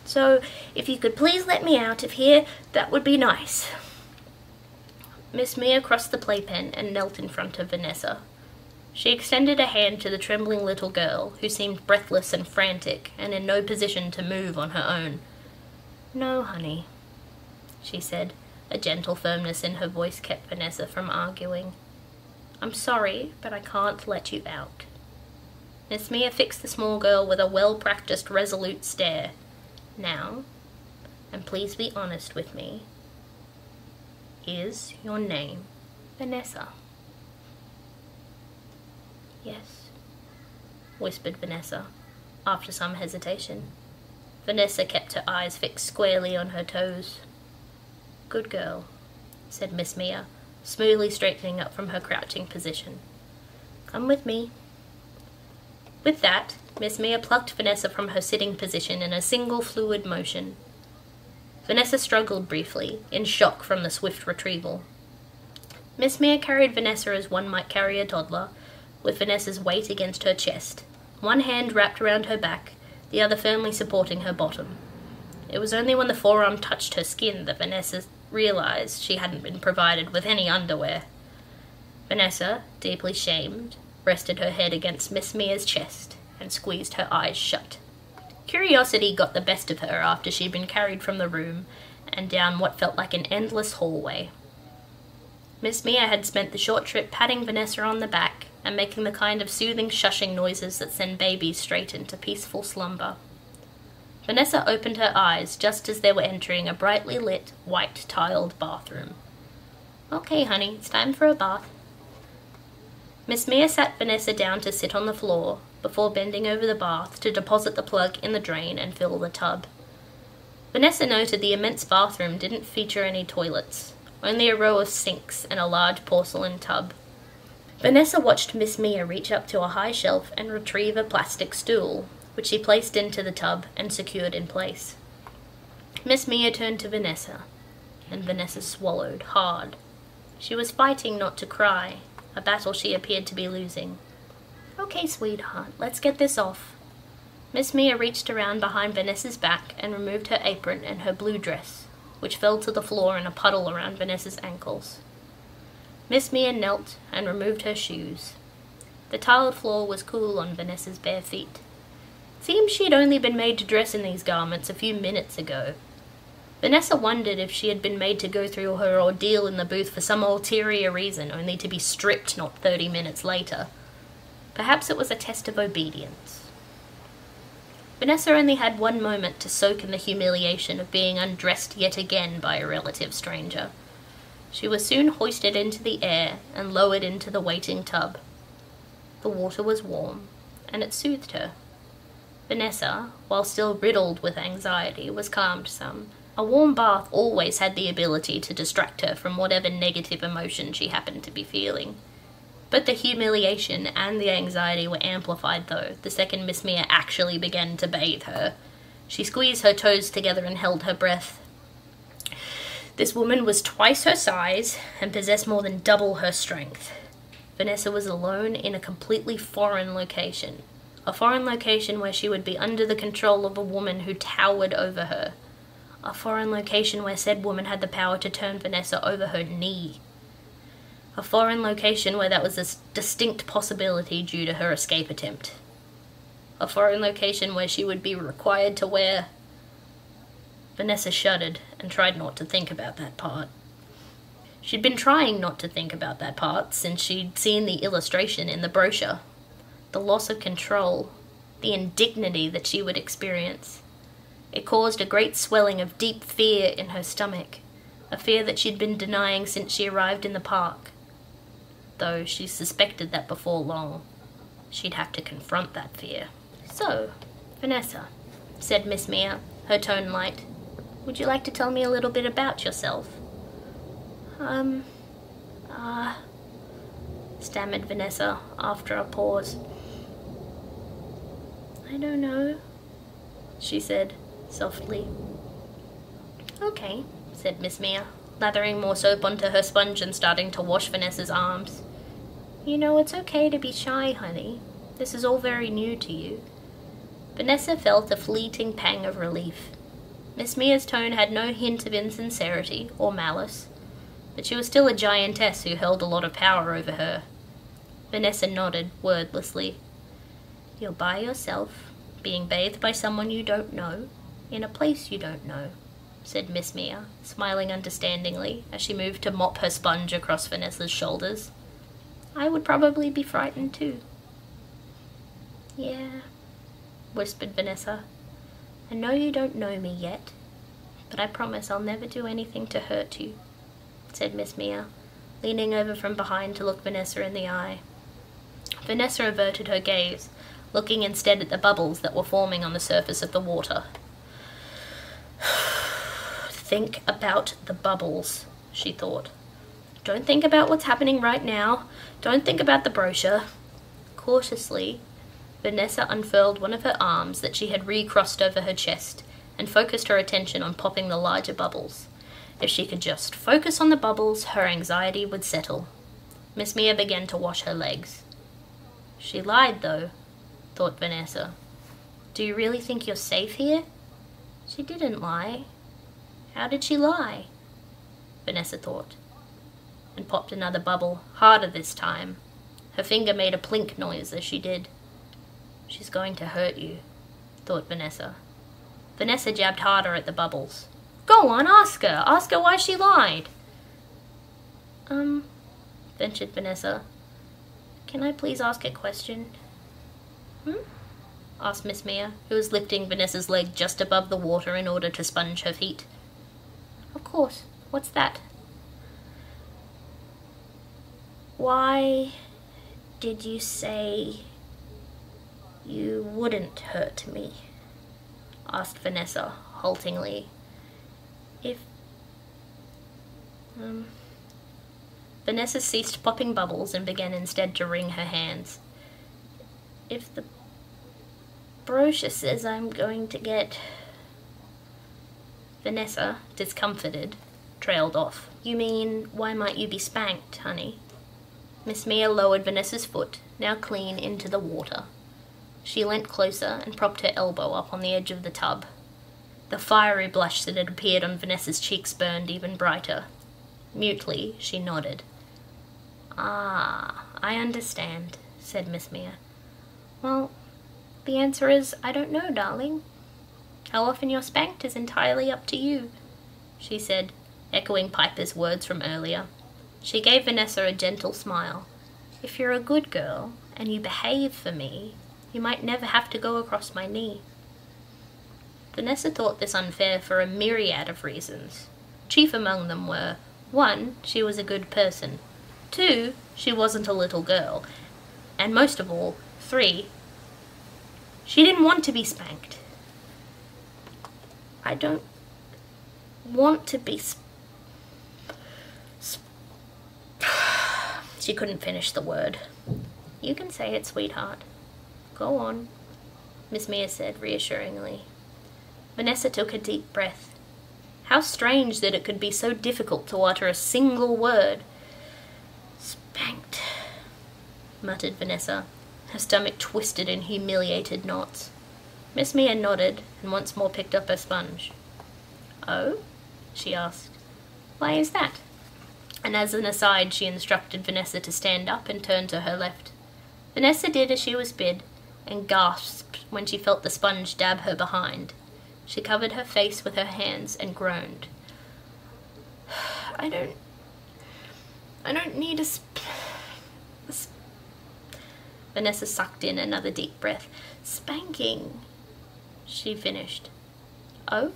"So, if you could please let me out of here, that would be nice." Miss Mia crossed the playpen and knelt in front of Vanessa. She extended a hand to the trembling little girl, who seemed breathless and frantic, and in no position to move on her own. "No, honey," she said. A gentle firmness in her voice kept Vanessa from arguing. "I'm sorry, but I can't let you out." Miss Mia fixed the small girl with a well-practiced, resolute stare. "Now, and please be honest with me, is your name Vanessa?" "Yes," whispered Vanessa, after some hesitation. Vanessa kept her eyes fixed squarely on her toes. "Good girl," said Miss Mia, smoothly straightening up from her crouching position. "Come with me." With that, Miss Mia plucked Vanessa from her sitting position in a single fluid motion. Vanessa struggled briefly, in shock from the swift retrieval. Miss Mia carried Vanessa as one might carry a toddler, with Vanessa's weight against her chest, one hand wrapped around her back, the other firmly supporting her bottom. It was only when the forearm touched her skin that Vanessa realized she hadn't been provided with any underwear. Vanessa, deeply shamed, rested her head against Miss Mia's chest and squeezed her eyes shut. Curiosity got the best of her after she'd been carried from the room and down what felt like an endless hallway. Miss Mia had spent the short trip patting Vanessa on the back and making the kind of soothing shushing noises that send babies straight into peaceful slumber. Vanessa opened her eyes just as they were entering a brightly lit, white-tiled bathroom. "Okay, honey, it's time for a bath." Miss Mia sat Vanessa down to sit on the floor, before bending over the bath to deposit the plug in the drain and fill the tub. Vanessa noted the immense bathroom didn't feature any toilets, only a row of sinks and a large porcelain tub. Vanessa watched Miss Mia reach up to a high shelf and retrieve a plastic stool, which she placed into the tub and secured in place. Miss Mia turned to Vanessa, and Vanessa swallowed hard. She was fighting not to cry, a battle she appeared to be losing. "Okay, sweetheart, let's get this off." Miss Mia reached around behind Vanessa's back and removed her apron and her blue dress, which fell to the floor in a puddle around Vanessa's ankles. Miss Mia knelt and removed her shoes. The tiled floor was cool on Vanessa's bare feet. Seemed she'd only been made to dress in these garments a few minutes ago. Vanessa wondered if she had been made to go through her ordeal in the booth for some ulterior reason, only to be stripped not 30 minutes later. Perhaps it was a test of obedience. Vanessa only had one moment to soak in the humiliation of being undressed yet again by a relative stranger. She was soon hoisted into the air and lowered into the waiting tub. The water was warm, and it soothed her. Vanessa, while still riddled with anxiety, was calmed some. A warm bath always had the ability to distract her from whatever negative emotion she happened to be feeling. But the humiliation and the anxiety were amplified, though, the second Miss Mia actually began to bathe her. She squeezed her toes together and held her breath. This woman was twice her size and possessed more than double her strength. Vanessa was alone in a completely foreign location. A foreign location where she would be under the control of a woman who towered over her. A foreign location where said woman had the power to turn Vanessa over her knee. A foreign location where that was a distinct possibility due to her escape attempt. A foreign location where she would be required to wear... Vanessa shuddered and tried not to think about that part. She'd been trying not to think about that part since she'd seen the illustration in the brochure. The loss of control, the indignity that she would experience. It caused a great swelling of deep fear in her stomach, a fear that she'd been denying since she arrived in the park. Though she suspected that before long, she'd have to confront that fear. "So, Vanessa," said Miss Mia, her tone light, "would you like to tell me a little bit about yourself?" Stammered Vanessa after a pause. "I don't know," she said softly. "Okay," said Miss Mia, lathering more soap onto her sponge and starting to wash Vanessa's arms. "You know, it's okay to be shy, honey. This is all very new to you." Vanessa felt a fleeting pang of relief. Miss Mia's tone had no hint of insincerity or malice, but she was still a giantess who held a lot of power over her. Vanessa nodded wordlessly. "You're by yourself, being bathed by someone you don't know, in a place you don't know," said Miss Mia, smiling understandingly as she moved to mop her sponge across Vanessa's shoulders. "I would probably be frightened too." "Yeah," whispered Vanessa. "I know you don't know me yet, but I promise I'll never do anything to hurt you," said Miss Mia, leaning over from behind to look Vanessa in the eye. Vanessa averted her gaze, looking instead at the bubbles that were forming on the surface of the water. "Think about the bubbles," she thought. "Don't think about what's happening right now. Don't think about the brochure." Cautiously, Vanessa unfurled one of her arms that she had recrossed over her chest and focused her attention on popping the larger bubbles. If she could just focus on the bubbles, her anxiety would settle. Miss Mia began to wash her legs. "She lied, though," thought Vanessa. "Do you really think you're safe here?" "She didn't lie. How did she lie?" Vanessa thought, and popped another bubble, harder this time. Her finger made a plink noise as she did. "She's going to hurt you," thought Vanessa. Vanessa jabbed harder at the bubbles. "Go on, ask her! Ask her why she lied!" Ventured Vanessa. "Can I please ask a question?" Asked Miss Mia, who was lifting Vanessa's leg just above the water in order to sponge her feet. "Of course. What's that?" "Why did you say you wouldn't hurt me?" asked Vanessa, haltingly. Vanessa ceased popping bubbles and began instead to wring her hands. "If the brochure says I'm going to get..." Vanessa, discomfited, trailed off. "You mean, why might you be spanked, honey?" Miss Mia lowered Vanessa's foot, now clean, into the water. She leant closer and propped her elbow up on the edge of the tub. The fiery blush that had appeared on Vanessa's cheeks burned even brighter. Mutely, she nodded. "Ah, I understand," said Miss Mia. "Well, the answer is, I don't know, darling. How often you're spanked is entirely up to you," she said, echoing Piper's words from earlier. She gave Vanessa a gentle smile. "If you're a good girl, and you behave for me, you might never have to go across my knee." Vanessa thought this unfair for a myriad of reasons. Chief among them were, 1, she was a good person. 2, she wasn't a little girl. And most of all, 3, she didn't want to be spanked. "I don't want to be She couldn't finish the word. "You can say it, sweetheart. Go on," Miss Mia said reassuringly. Vanessa took a deep breath. How strange that it could be so difficult to utter a single word. "Spanked," muttered Vanessa, her stomach twisted in humiliated knots. Miss Mia nodded and once more picked up her sponge. "Oh?" she asked. "Why is that?" And as an aside, she instructed Vanessa to stand up and turn to her left. Vanessa did as she was bid, and gasped when she felt the sponge dab her behind. She covered her face with her hands and groaned. I I don't need a Vanessa sucked in another deep breath. Spanking, she finished. Oh?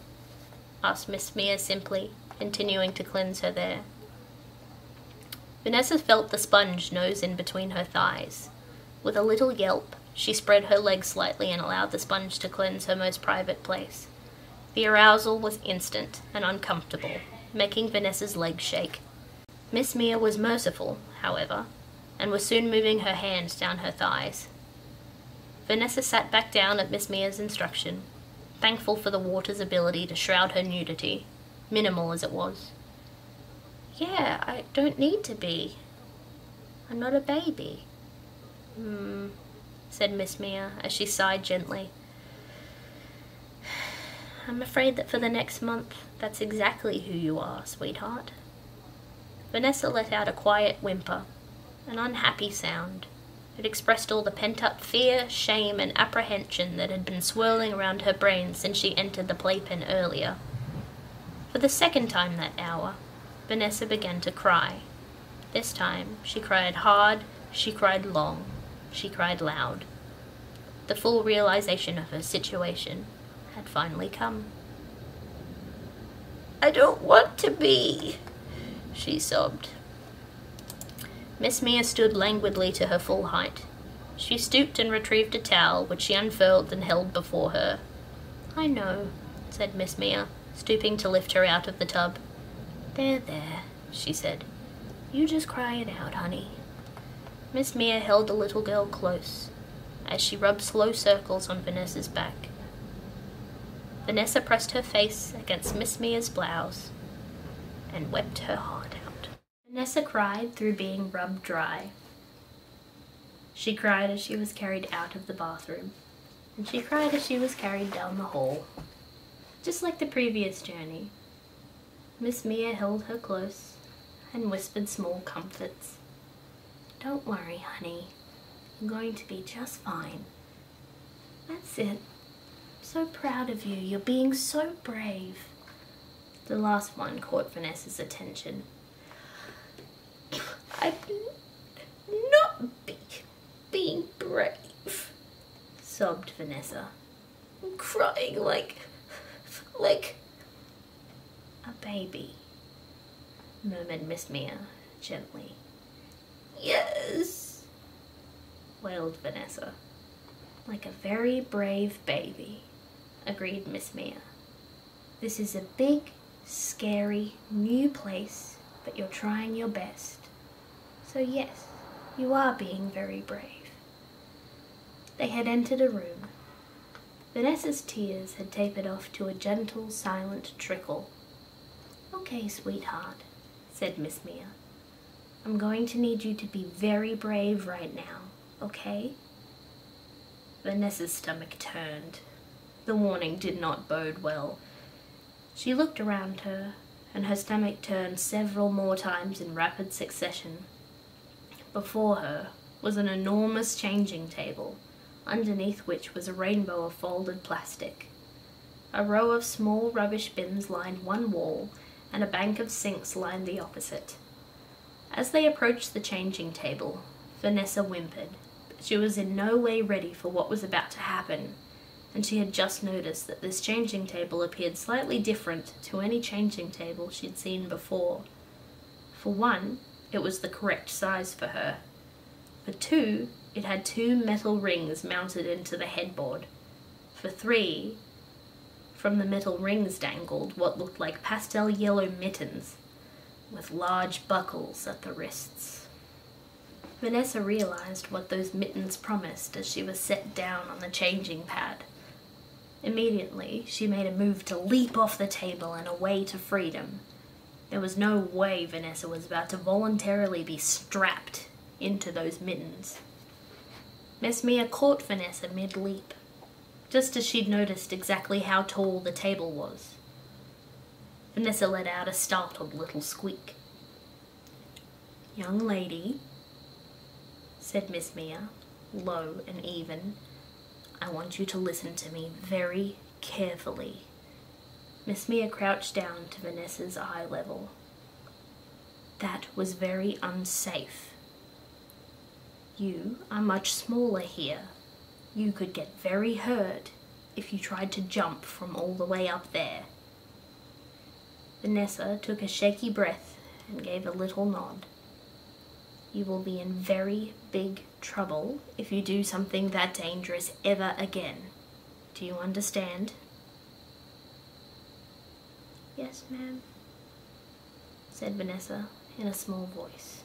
Asked Miss Mia simply, continuing to cleanse her there. Vanessa felt the sponge nose in between her thighs. With a little yelp, she spread her legs slightly and allowed the sponge to cleanse her most private place. The arousal was instant and uncomfortable, making Vanessa's legs shake. Miss Mia was merciful, however, and was soon moving her hands down her thighs. Vanessa sat back down at Miss Mia's instruction, thankful for the water's ability to shroud her nudity, minimal as it was. Yeah, I don't need to be. I'm not a baby. Said Miss Mia as she sighed gently. I'm afraid that for the next month, that's exactly who you are, sweetheart. Vanessa let out a quiet whimper, an unhappy sound. It expressed all the pent-up fear, shame, and apprehension that had been swirling around her brain since she entered the playpen earlier. For the second time that hour, Vanessa began to cry. This time, she cried hard, she cried long, she cried loud. The full realization of her situation had finally come. I don't want to be, she sobbed. Miss Mia stood languidly to her full height. She stooped and retrieved a towel, which she unfurled and held before her. I know, said Miss Mia, stooping to lift her out of the tub. There, she said. You just cry it out, honey. Miss Mia held the little girl close, as she rubbed slow circles on Vanessa's back. Vanessa pressed her face against Miss Mia's blouse and wept her heart out. Vanessa cried through being rubbed dry. She cried as she was carried out of the bathroom, and she cried as she was carried down the hall. Just like the previous journey, Miss Mia held her close and whispered small comforts. Don't worry, honey. You're going to be just fine. That's it. I'm so proud of you. You're being so brave. The last one caught Vanessa's attention. I'm not being brave, sobbed Vanessa. I'm crying like a baby, murmured Miss Mia gently. Yes, wailed Vanessa. Like a very brave baby, agreed Miss Mia. This is a big, scary, new place, but you're trying your best. So yes, you are being very brave. They had entered a room. Vanessa's tears had tapered off to a gentle, silent trickle. Okay, sweetheart, said Miss Mia. I'm going to need you to be very brave right now, okay? Vanessa's stomach turned. The warning did not bode well. She looked around her, and her stomach turned several more times in rapid succession. Before her was an enormous changing table, underneath which was a rainbow of folded plastic. A row of small rubbish bins lined one wall, and a bank of sinks lined the opposite. As they approached the changing table, Vanessa whimpered, but she was in no way ready for what was about to happen, and she had just noticed that this changing table appeared slightly different to any changing table she'd seen before. For one, it was the correct size for her. For two, it had 2 metal rings mounted into the headboard. For 3, from the metal rings dangled what looked like pastel yellow mittens, with large buckles at the wrists. Vanessa realized what those mittens promised as she was set down on the changing pad. Immediately, she made a move to leap off the table and away to freedom. There was no way Vanessa was about to voluntarily be strapped into those mittens. Miss Mia caught Vanessa mid-leap, just as she'd noticed exactly how tall the table was. Vanessa let out a startled little squeak. Young lady, said Miss Mia, low and even, I want you to listen to me very carefully. Miss Mia crouched down to Vanessa's eye level. That was very unsafe. You are much smaller here. You could get very hurt if you tried to jump from all the way up there. Vanessa took a shaky breath and gave a little nod. You will be in very big trouble if you do something that dangerous ever again. Do you understand? Yes, ma'am, said Vanessa in a small voice.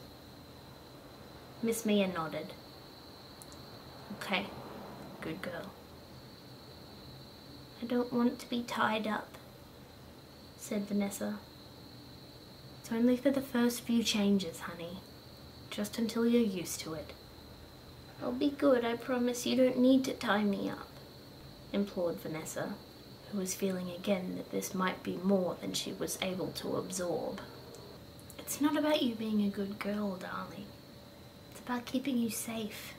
Miss Mia nodded. Okay, good girl. I don't want to be tied up, said Vanessa. It's only for the first few changes, honey. Just until you're used to it. I'll be good, I promise. You don't need to tie me up, implored Vanessa, who was feeling again that this might be more than she was able to absorb. It's not about you being a good girl, darling. It's about keeping you safe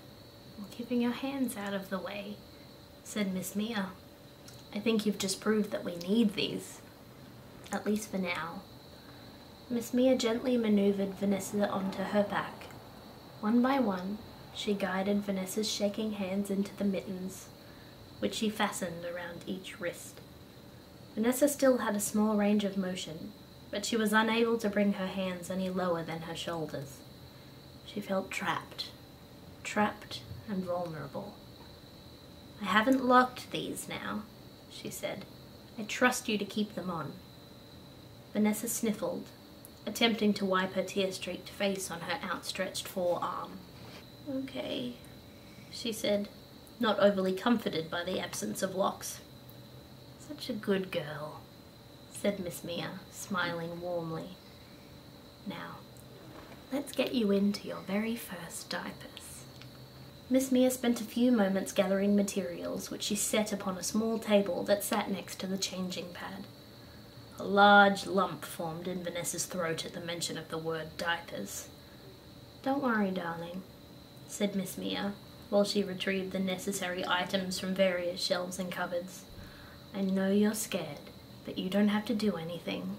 and keeping your hands out of the way, said Miss Mia. I think you've just proved that we need these, at least for now. Miss Mia gently maneuvered Vanessa onto her back. One by one, she guided Vanessa's shaking hands into the mittens, which she fastened around each wrist. Vanessa still had a small range of motion, but she was unable to bring her hands any lower than her shoulders. She felt trapped and vulnerable. I haven't locked these now, she said. I trust you to keep them on. Vanessa sniffled, attempting to wipe her tear-streaked face on her outstretched forearm. Okay, she said, not overly comforted by the absence of locks. Such a good girl, said Miss Mia, smiling warmly. Now, let's get you into your very first diapers. Miss Mia spent a few moments gathering materials, which she set upon a small table that sat next to the changing pad. A large lump formed in Vanessa's throat at the mention of the word diapers. Don't worry, darling, said Miss Mia, while she retrieved the necessary items from various shelves and cupboards. I know you're scared, but you don't have to do anything,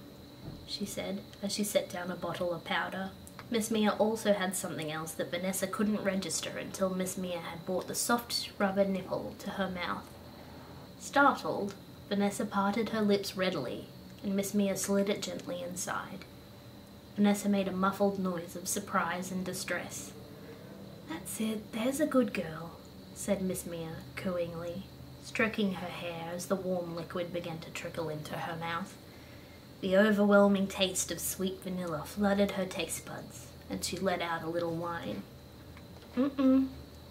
she said, as she set down a bottle of powder. Miss Mia also had something else that Vanessa couldn't register until Miss Mia had brought the soft rubber nipple to her mouth. Startled, Vanessa parted her lips readily, and Miss Mia slid it gently inside. Vanessa made a muffled noise of surprise and distress. That's it, there's a good girl, said Miss Mia cooingly, stroking her hair as the warm liquid began to trickle into her mouth. The overwhelming taste of sweet vanilla flooded her taste buds, and she let out a little whine.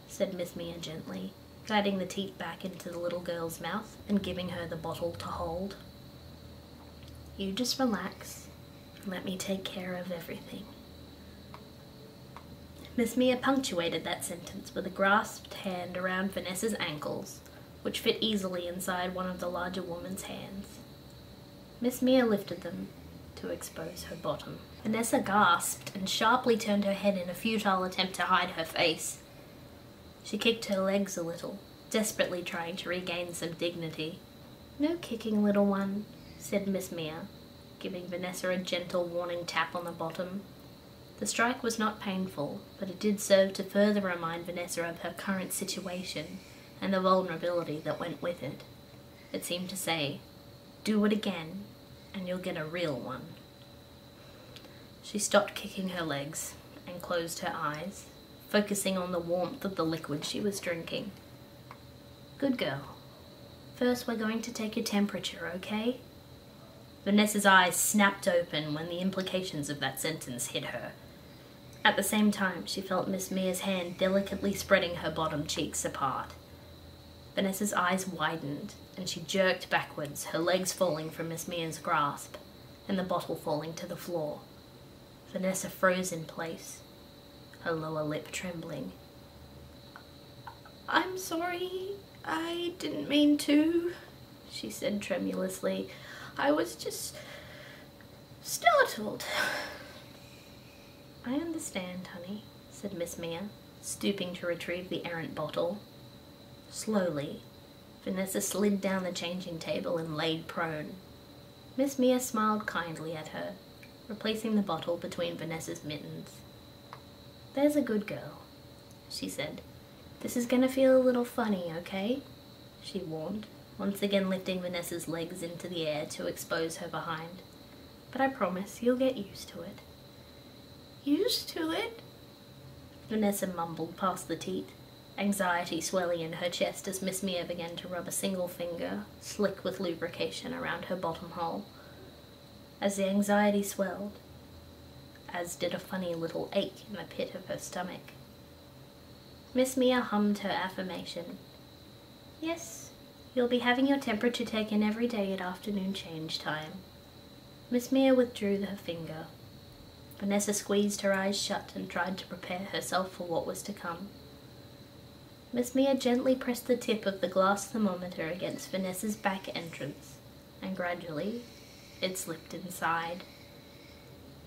Said Miss Mia gently, guiding the teat back into the little girl's mouth and giving her the bottle to hold. You just relax and let me take care of everything. Miss Mia punctuated that sentence with a grasped hand around Vanessa's ankles, which fit easily inside one of the larger woman's hands. Miss Mia lifted them to expose her bottom. Vanessa gasped and sharply turned her head in a futile attempt to hide her face. She kicked her legs a little, desperately trying to regain some dignity. No kicking, little one, said Miss Mia, giving Vanessa a gentle warning tap on the bottom. The strike was not painful, but it did serve to further remind Vanessa of her current situation and the vulnerability that went with it. It seemed to say, do it again, and you'll get a real one. She stopped kicking her legs and closed her eyes, focusing on the warmth of the liquid she was drinking. Good girl. First, we're going to take your temperature, okay? Vanessa's eyes snapped open when the implications of that sentence hit her. At the same time, she felt Miss Mia's hand delicately spreading her bottom cheeks apart. Vanessa's eyes widened, and she jerked backwards, her legs falling from Miss Mia's grasp, and the bottle falling to the floor. Vanessa froze in place, her lower lip trembling. I'm sorry, I didn't mean to, she said tremulously. I was just startled. I understand, honey, said Miss Mia, stooping to retrieve the errant bottle. Slowly, Vanessa slid down the changing table and laid prone. Miss Mia smiled kindly at her, replacing the bottle between Vanessa's mittens. "There's a good girl," she said. "This is gonna feel a little funny, okay?" she warned, once again lifting Vanessa's legs into the air to expose her behind. "But I promise you'll get used to it." "Used to it?" Vanessa mumbled past the teat, anxiety swelling in her chest as Miss Mia began to rub a single finger, slick with lubrication, around her bottom hole. As the anxiety swelled, as did a funny little ache in the pit of her stomach, Miss Mia hummed her affirmation. "Yes, you'll be having your temperature taken every day at afternoon change time." Miss Mia withdrew her finger. Vanessa squeezed her eyes shut and tried to prepare herself for what was to come. Miss Mia gently pressed the tip of the glass thermometer against Vanessa's back entrance, and gradually it slipped inside.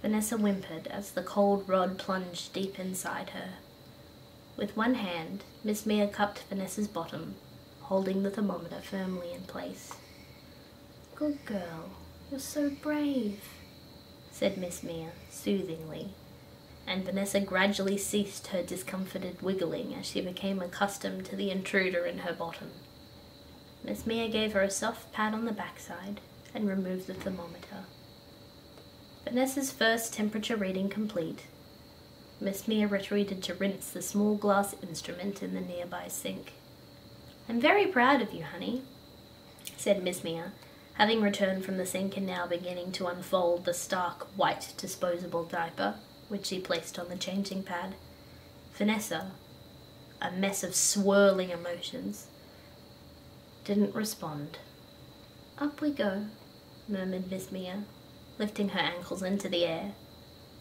Vanessa whimpered as the cold rod plunged deep inside her. With one hand, Miss Mia cupped Vanessa's bottom, holding the thermometer firmly in place. "Good girl, you're so brave," said Miss Mia soothingly, and Vanessa gradually ceased her discomforted wiggling as she became accustomed to the intruder in her bottom. Miss Mia gave her a soft pat on the backside and removed the thermometer. Vanessa's first temperature reading complete, Miss Mia retreated to rinse the small glass instrument in the nearby sink. "I'm very proud of you, honey," said Miss Mia, having returned from the sink and now beginning to unfold the stark white disposable diaper, which she placed on the changing pad. Vanessa, a mess of swirling emotions, didn't respond. "Up we go," murmured Miss Mia, lifting her ankles into the air.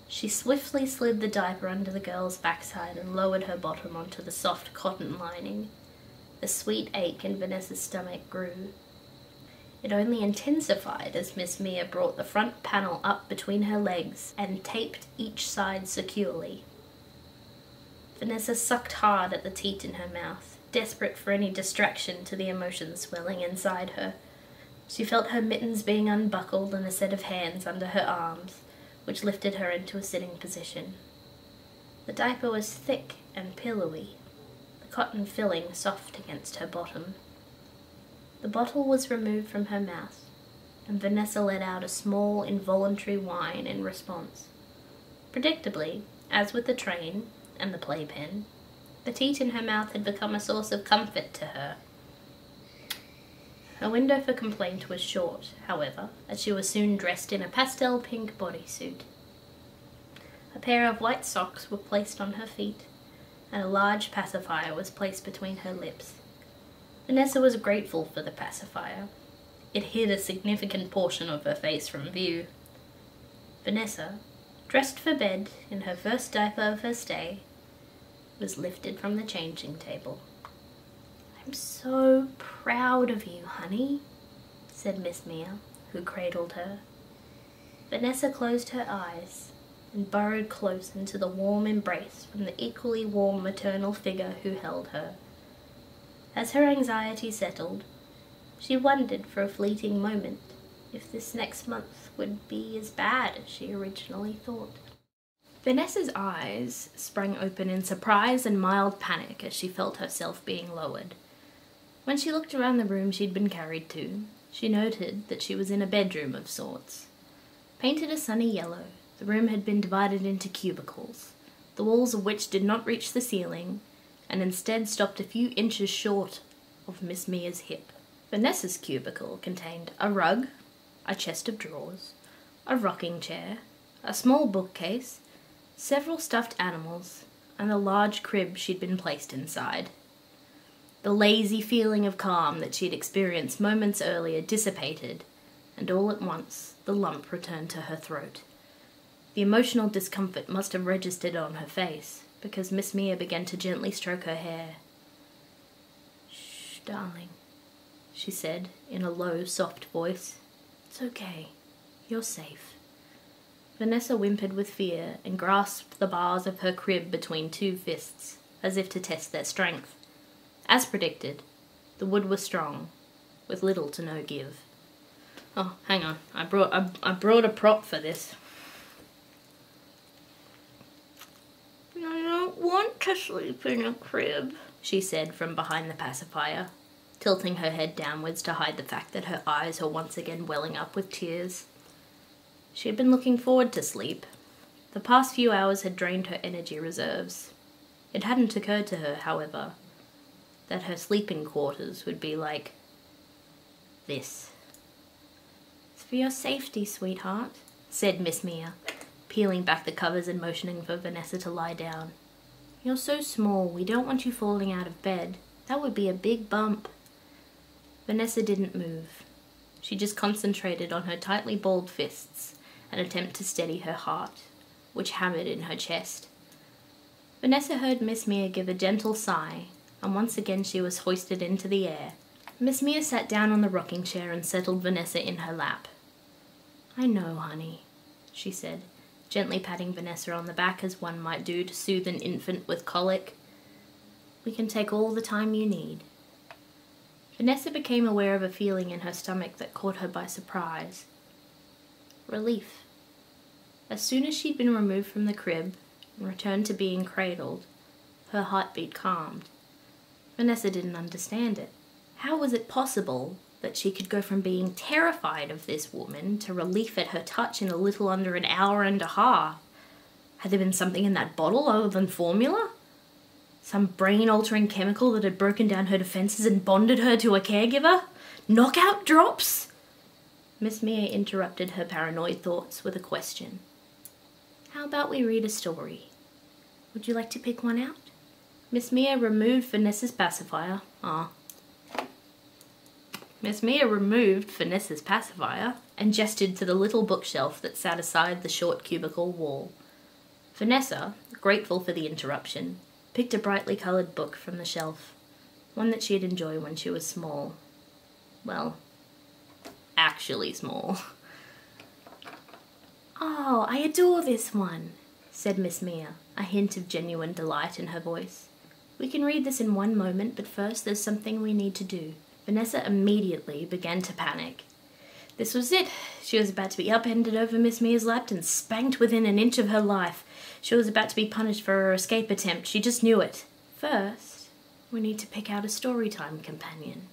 She swiftly slid the diaper under the girl's backside and lowered her bottom onto the soft cotton lining. The sweet ache in Vanessa's stomach grew. It only intensified as Miss Mia brought the front panel up between her legs and taped each side securely. Vanessa sucked hard at the teat in her mouth, desperate for any distraction to the emotions swelling inside her. She felt her mittens being unbuckled and a set of hands under her arms, which lifted her into a sitting position. The diaper was thick and pillowy, the cotton filling soft against her bottom. The bottle was removed from her mouth, and Vanessa let out a small, involuntary whine in response. Predictably, as with the train and the playpen, the teat in her mouth had become a source of comfort to her. Her window for complaint was short, however, as she was soon dressed in a pastel pink bodysuit. A pair of white socks were placed on her feet, and a large pacifier was placed between her lips. Vanessa was grateful for the pacifier. It hid a significant portion of her face from view. Vanessa, dressed for bed in her first diaper of her stay, was lifted from the changing table. "I'm so proud of you, honey," said Miss Mia, who cradled her. Vanessa closed her eyes and burrowed close into the warm embrace from the equally warm maternal figure who held her. As her anxiety settled, she wondered for a fleeting moment if this next month would be as bad as she originally thought. Vanessa's eyes sprang open in surprise and mild panic as she felt herself being lowered. When she looked around the room she'd been carried to, she noted that she was in a bedroom of sorts. Painted a sunny yellow, the room had been divided into cubicles, the walls of which did not reach the ceiling, and instead stopped a few inches short of Miss Mia's hip. Vanessa's cubicle contained a rug, a chest of drawers, a rocking chair, a small bookcase, several stuffed animals, and a large crib she'd been placed inside. The lazy feeling of calm that she'd experienced moments earlier dissipated, and all at once the lump returned to her throat. The emotional discomfort must have registered on her face, because Miss Mia began to gently stroke her hair. "Shh, darling," she said in a low, soft voice. "It's okay. You're safe." Vanessa whimpered with fear and grasped the bars of her crib between two fists, as if to test their strength. As predicted, the wood was strong, with little to no give. "Oh, hang on. I brought a prop for this." don't want to sleep in a crib, she said from behind the pacifier, tilting her head downwards to hide the fact that her eyes were once again welling up with tears. She had been looking forward to sleep. The past few hours had drained her energy reserves. It hadn't occurred to her, however, that her sleeping quarters would be like this. "It's for your safety, sweetheart," said Miss Mia, peeling back the covers and motioning for Vanessa to lie down. "You're so small, we don't want you falling out of bed. That would be a big bump." Vanessa didn't move. She just concentrated on her tightly balled fists, an attempt to steady her heart, which hammered in her chest. Vanessa heard Miss Mia give a gentle sigh, and once again she was hoisted into the air. Miss Mia sat down on the rocking chair and settled Vanessa in her lap. "I know, honey," she said, gently patting Vanessa on the back as one might do to soothe an infant with colic. "We can take all the time you need." Vanessa became aware of a feeling in her stomach that caught her by surprise. Relief. As soon as she'd been removed from the crib and returned to being cradled, her heartbeat calmed. Vanessa didn't understand it. How was it possible that she could go from being terrified of this woman to relief at her touch in a little under an hour and a half? Had there been something in that bottle other than formula? Some brain-altering chemical that had broken down her defenses and bonded her to a caregiver? Knockout drops? Miss Mia interrupted her paranoid thoughts with a question. "How about we read a story? Would you like to pick one out?" Miss Mia removed Vanessa's pacifier. Miss Mia removed Vanessa's pacifier and gestured to the little bookshelf that sat aside the short cubicle wall. Vanessa, grateful for the interruption, picked a brightly coloured book from the shelf, one that she'd enjoyed when she was small. Well, actually small. "Oh, I adore this one," said Miss Mia, a hint of genuine delight in her voice. "We can read this in one moment, but first there's something we need to do." Vanessa immediately began to panic. This was it. She was about to be upended over Miss Mia's lap and spanked within an inch of her life. She was about to be punished for her escape attempt. She just knew it. "First, we need to pick out a storytime companion."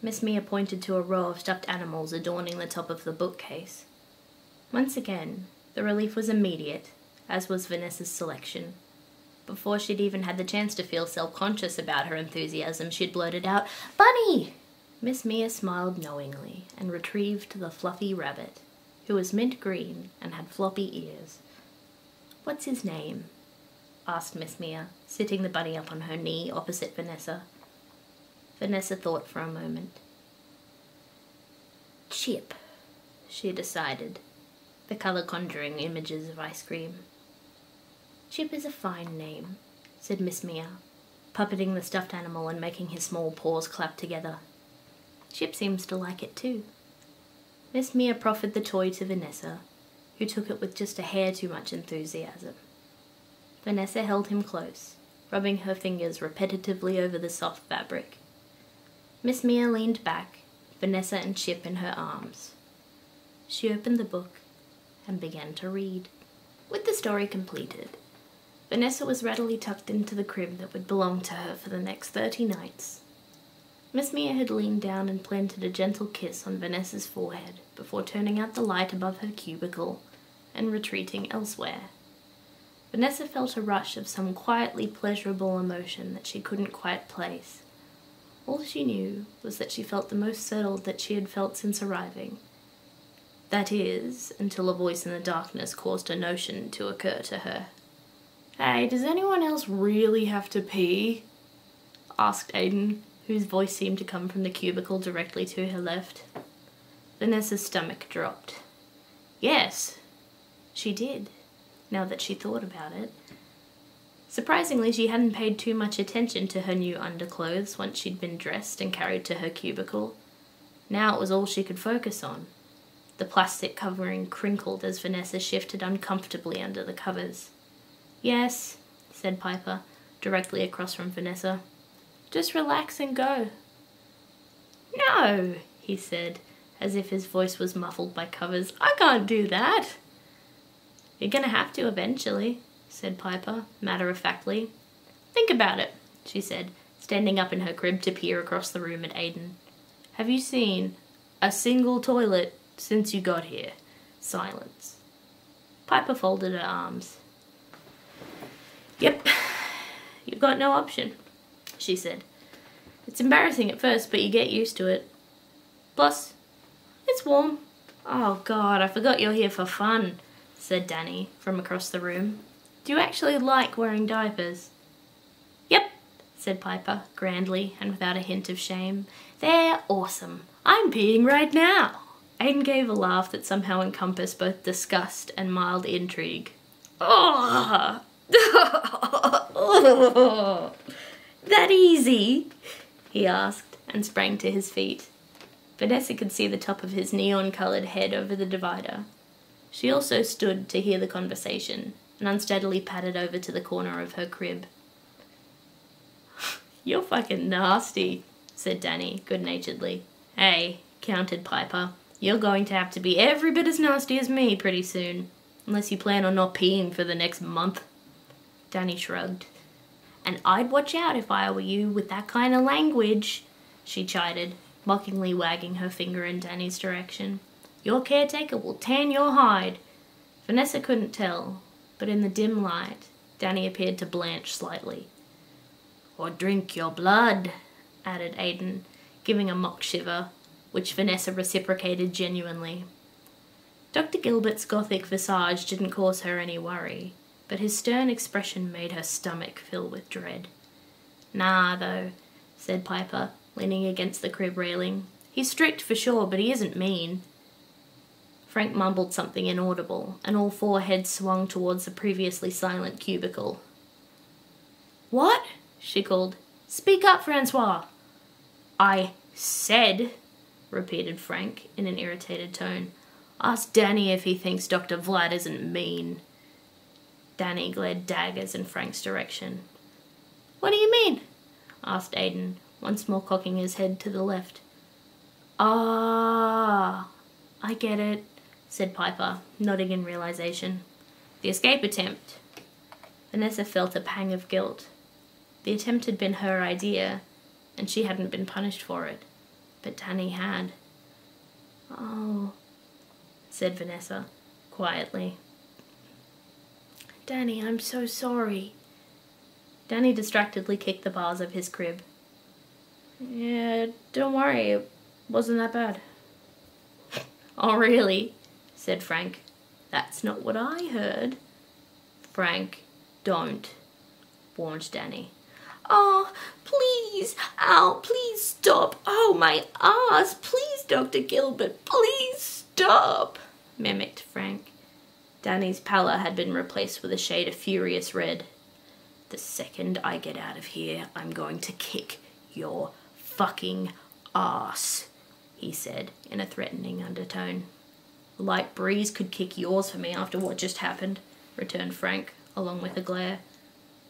Miss Mia pointed to a row of stuffed animals adorning the top of the bookcase. Once again, the relief was immediate, as was Vanessa's selection. Before she'd even had the chance to feel self-conscious about her enthusiasm, she'd blurted out, "Bunny!" Miss Mia smiled knowingly and retrieved the fluffy rabbit, who was mint green and had floppy ears. "What's his name?" asked Miss Mia, sitting the bunny up on her knee opposite Vanessa. Vanessa thought for a moment. "Chip," she decided, the colour conjuring images of ice cream. "Chip is a fine name," said Miss Mia, puppeting the stuffed animal and making his small paws clap together. "Chip seems to like it too." Miss Mia proffered the toy to Vanessa, who took it with just a hair too much enthusiasm. Vanessa held him close, rubbing her fingers repetitively over the soft fabric. Miss Mia leaned back, Vanessa and Chip in her arms. She opened the book and began to read. With the story completed, Vanessa was readily tucked into the crib that would belong to her for the next 30 nights. Miss Mia had leaned down and planted a gentle kiss on Vanessa's forehead before turning out the light above her cubicle and retreating elsewhere. Vanessa felt a rush of some quietly pleasurable emotion that she couldn't quite place. All she knew was that she felt the most settled that she had felt since arriving. That is, until a voice in the darkness caused a notion to occur to her. "Hey, does anyone else really have to pee?" asked Aiden, whose voice seemed to come from the cubicle directly to her left. Vanessa's stomach dropped. Yes, she did, now that she thought about it. Surprisingly, she hadn't paid too much attention to her new underclothes once she'd been dressed and carried to her cubicle. Now it was all she could focus on. The plastic covering crinkled as Vanessa shifted uncomfortably under the covers. "Yes," said Piper, directly across from Vanessa. "Just relax and go." "No," he said, as if his voice was muffled by covers. "I can't do that." "You're gonna have to eventually," said Piper, matter-of-factly. Think about it, she said, standing up in her crib to peer across the room at Aiden. Have you seen a single toilet since you got here? Silence. Piper folded her arms. Yep, you've got no option, she said. It's embarrassing at first, but you get used to it. Plus, it's warm. Oh God, I forgot you're here for fun, said Danny from across the room. Do you actually like wearing diapers? Yep, said Piper, grandly and without a hint of shame. They're awesome. I'm peeing right now. Aiden gave a laugh that somehow encompassed both disgust and mild intrigue. Oh! That easy? He asked and sprang to his feet. Vanessa could see the top of his neon-coloured head over the divider. She also stood to hear the conversation and unsteadily padded over to the corner of her crib. You're fucking nasty, said Danny good-naturedly. Hey, countered Piper, you're going to have to be every bit as nasty as me pretty soon, unless you plan on not peeing for the next month. Danny shrugged. And I'd watch out if I were you with that kind of language, she chided, mockingly wagging her finger in Danny's direction. Your caretaker will tan your hide. Vanessa couldn't tell, but in the dim light, Danny appeared to blanch slightly. Or drink your blood, added Aiden, giving a mock shiver, which Vanessa reciprocated genuinely. Dr. Gilbert's gothic visage didn't cause her any worry, but his stern expression made her stomach fill with dread. Nah, though, said Piper, leaning against the crib railing. He's strict for sure, but he isn't mean. Frank mumbled something inaudible, and all four heads swung towards the previously silent cubicle. What? She called. Speak up, Francois. I said, repeated Frank in an irritated tone. Ask Danny if he thinks Dr. Vlad isn't mean. Danny glared daggers in Frank's direction. What do you mean? Asked Aiden, once more cocking his head to the left. Ah, I get it, said Piper, nodding in realization. The escape attempt. Vanessa felt a pang of guilt. The attempt had been her idea, and she hadn't been punished for it. But Danny had. Oh, said Vanessa, quietly. Danny, I'm so sorry. Danny distractedly kicked the bars of his crib. Yeah, don't worry, it wasn't that bad. Oh, really? Said Frank. That's not what I heard. Frank, don't, warned Danny. Oh, please, ow, please stop. Oh, my ass, please, Dr. Gilbert, please stop, mimicked Frank. Danny's pallor had been replaced with a shade of furious red. The second I get out of here, I'm going to kick your fucking ass, he said in a threatening undertone. A light breeze could kick yours for me after what just happened, returned Frank, along with a glare.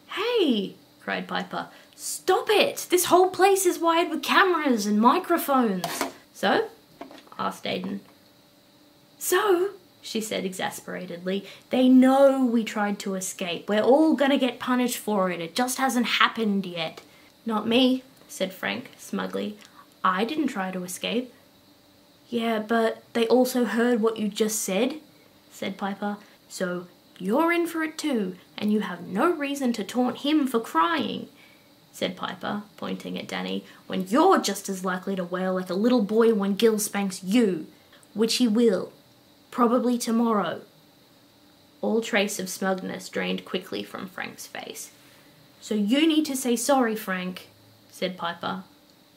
Hey, cried Piper, stop it! This whole place is wired with cameras and microphones. So? Asked Aiden. So, she said exasperatedly, they know we tried to escape. We're all gonna get punished for it. It just hasn't happened yet. Not me, said Frank smugly. I didn't try to escape. Yeah, but they also heard what you just said, said Piper. So you're in for it too, and you have no reason to taunt him for crying, said Piper, pointing at Danny, when you're just as likely to wail like a little boy when Gil spanks you, which he will. Probably tomorrow. All trace of smugness drained quickly from Frank's face. So you need to say sorry, Frank, said Piper.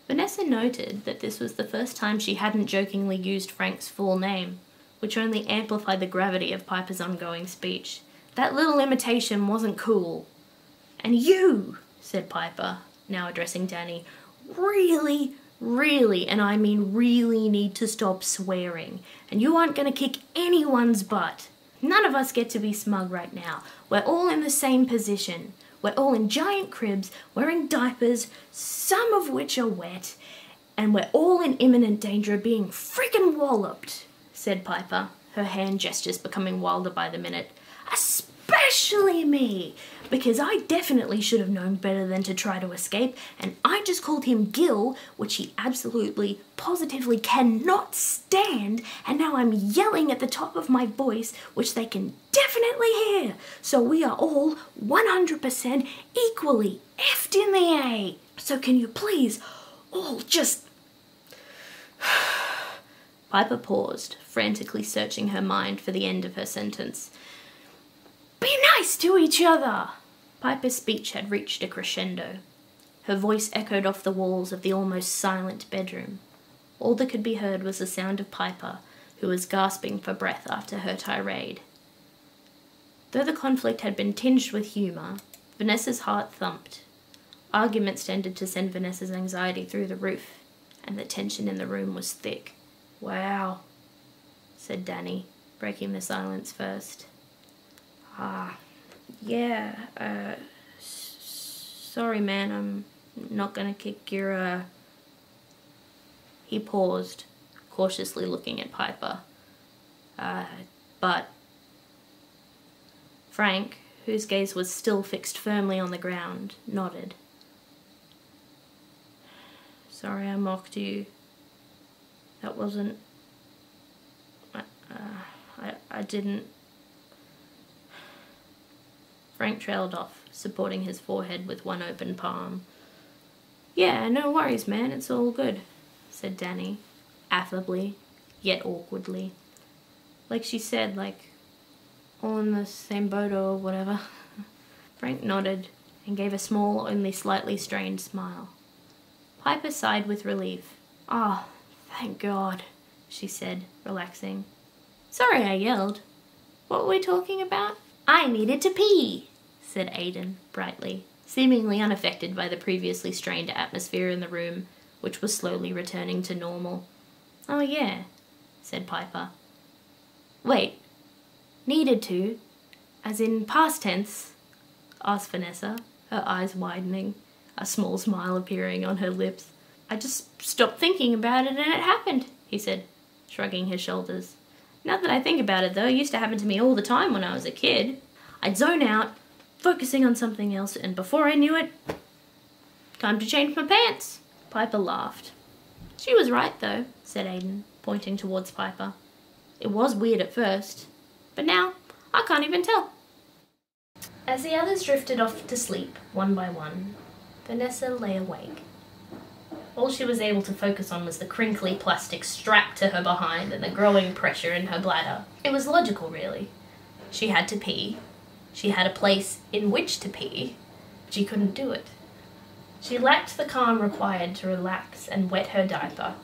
Vanessa noted that this was the first time she hadn't jokingly used Frank's full name, which only amplified the gravity of Piper's ongoing speech. That little imitation wasn't cool. And you, said Piper, now addressing Danny, really, and I mean really need to stop swearing, and you aren't going to kick anyone's butt. None of us get to be smug right now. We're all in the same position. We're all in giant cribs, wearing diapers, some of which are wet, and we're all in imminent danger of being frickin' walloped, said Piper, her hand gestures becoming wilder by the minute. Especially especially me, because I definitely should have known better than to try to escape, and I just called him Gil, which he absolutely, positively cannot stand, and now I'm yelling at the top of my voice, which they can definitely hear. So we are all 100% equally effed in the A. So can you please all just... Piper paused, frantically searching her mind for the end of her sentence. Be nice to each other! Piper's speech had reached a crescendo. Her voice echoed off the walls of the almost silent bedroom. All that could be heard was the sound of Piper, who was gasping for breath after her tirade. Though the conflict had been tinged with humour, Vanessa's heart thumped. Arguments tended to send Vanessa's anxiety through the roof, and the tension in the room was thick. Wow, said Danny, breaking the silence first. Yeah, sorry man, I'm not gonna kick your, He paused, cautiously looking at Piper. But... Frank, whose gaze was still fixed firmly on the ground, nodded. Sorry I mocked you. That wasn't... I didn't... Frank trailed off, supporting his forehead with one open palm. Yeah, no worries, man, it's all good, said Danny, affably, yet awkwardly. Like she said, like, all in the same boat or whatever. Frank nodded and gave a small, only slightly strained smile. Piper sighed with relief. Oh, thank God, she said, relaxing. Sorry I yelled. What were we talking about? I needed to pee, said Aiden, brightly, seemingly unaffected by the previously strained atmosphere in the room, which was slowly returning to normal. Oh yeah, said Piper. Wait, needed to? As in past tense? Asked Vanessa, her eyes widening, a small smile appearing on her lips. I just stopped thinking about it and it happened, he said, shrugging his shoulders. Now that I think about it though, it used to happen to me all the time when I was a kid. I'd zone out, focusing on something else, and before I knew it, time to change my pants. Piper laughed. She was right though, said Aiden, pointing towards Piper. It was weird at first, but now I can't even tell. As the others drifted off to sleep, one by one, Vanessa lay awake. All she was able to focus on was the crinkly plastic strapped to her behind and the growing pressure in her bladder. It was logical, really. She had to pee. She had a place in which to pee. She couldn't do it. She lacked the calm required to relax and wet her diaper,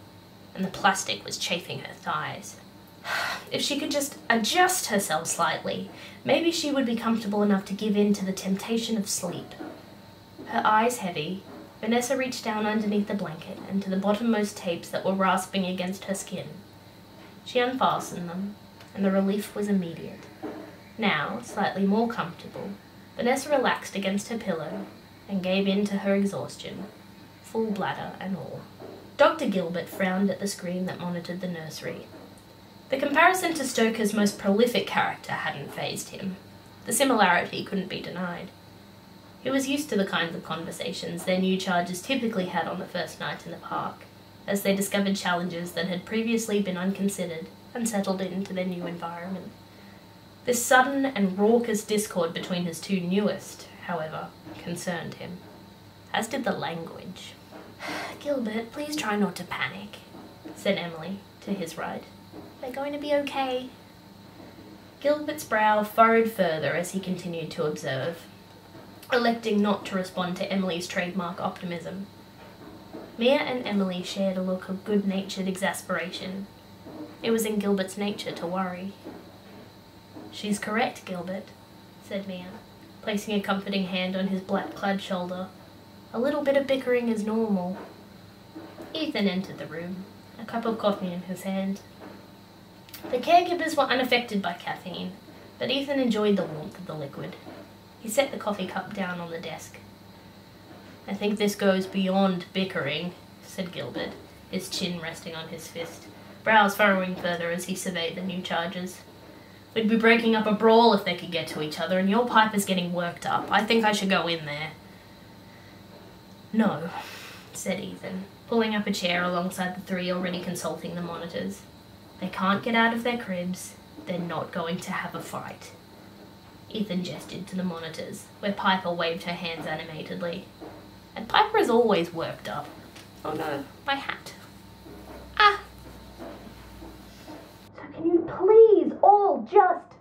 and the plastic was chafing her thighs. If she could just adjust herself slightly, maybe she would be comfortable enough to give in to the temptation of sleep. Her eyes heavy, Vanessa reached down underneath the blanket and to the bottommost tapes that were rasping against her skin. She unfastened them, and the relief was immediate. Now, slightly more comfortable, Vanessa relaxed against her pillow and gave in to her exhaustion, full bladder and all. Dr. Gilbert frowned at the screen that monitored the nursery. The comparison to Stoker's most prolific character hadn't fazed him. The similarity couldn't be denied. He was used to the kinds of conversations their new charges typically had on the first night in the park, as they discovered challenges that had previously been unconsidered and settled into their new environment. This sudden and raucous discord between his two newest, however, concerned him, as did the language. Gilbert, please try not to panic, said Emily, to his right. They're going to be okay. Gilbert's brow furrowed further as he continued to observe, electing not to respond to Emily's trademark optimism. Mia and Emily shared a look of good-natured exasperation. It was in Gilbert's nature to worry. She's correct, Gilbert, said Mia, placing a comforting hand on his black-clad shoulder. A little bit of bickering is normal. Ethan entered the room, a cup of coffee in his hand. The caregivers were unaffected by caffeine, but Ethan enjoyed the warmth of the liquid. He set the coffee cup down on the desk. I think this goes beyond bickering, said Gilbert, his chin resting on his fist, brows furrowing further as he surveyed the new charges. We'd be breaking up a brawl if they could get to each other, and your Piper's getting worked up. I think I should go in there. No, said Ethan, pulling up a chair alongside the three already consulting the monitors. They can't get out of their cribs. They're not going to have a fight. Ethan gestured to the monitors, where Piper waved her hands animatedly. And Piper is always worked up. Oh no, my hat. Ah! So can you please all just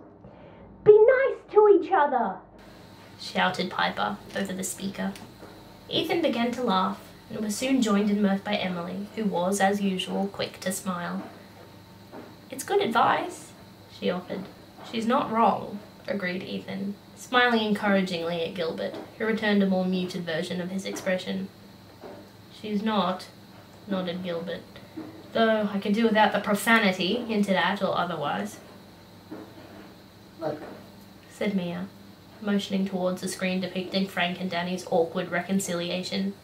be nice to each other? Shouted Piper over the speaker. Ethan began to laugh and was soon joined in mirth by Emily, who was, as usual, quick to smile. It's good advice, she offered. She's not wrong, agreed Ethan, smiling encouragingly at Gilbert, who returned a more muted version of his expression. She's not, nodded Gilbert, though I could do without the profanity hinted at or otherwise. Look, said Mia, motioning towards the screen depicting Frank and Danny's awkward reconciliation.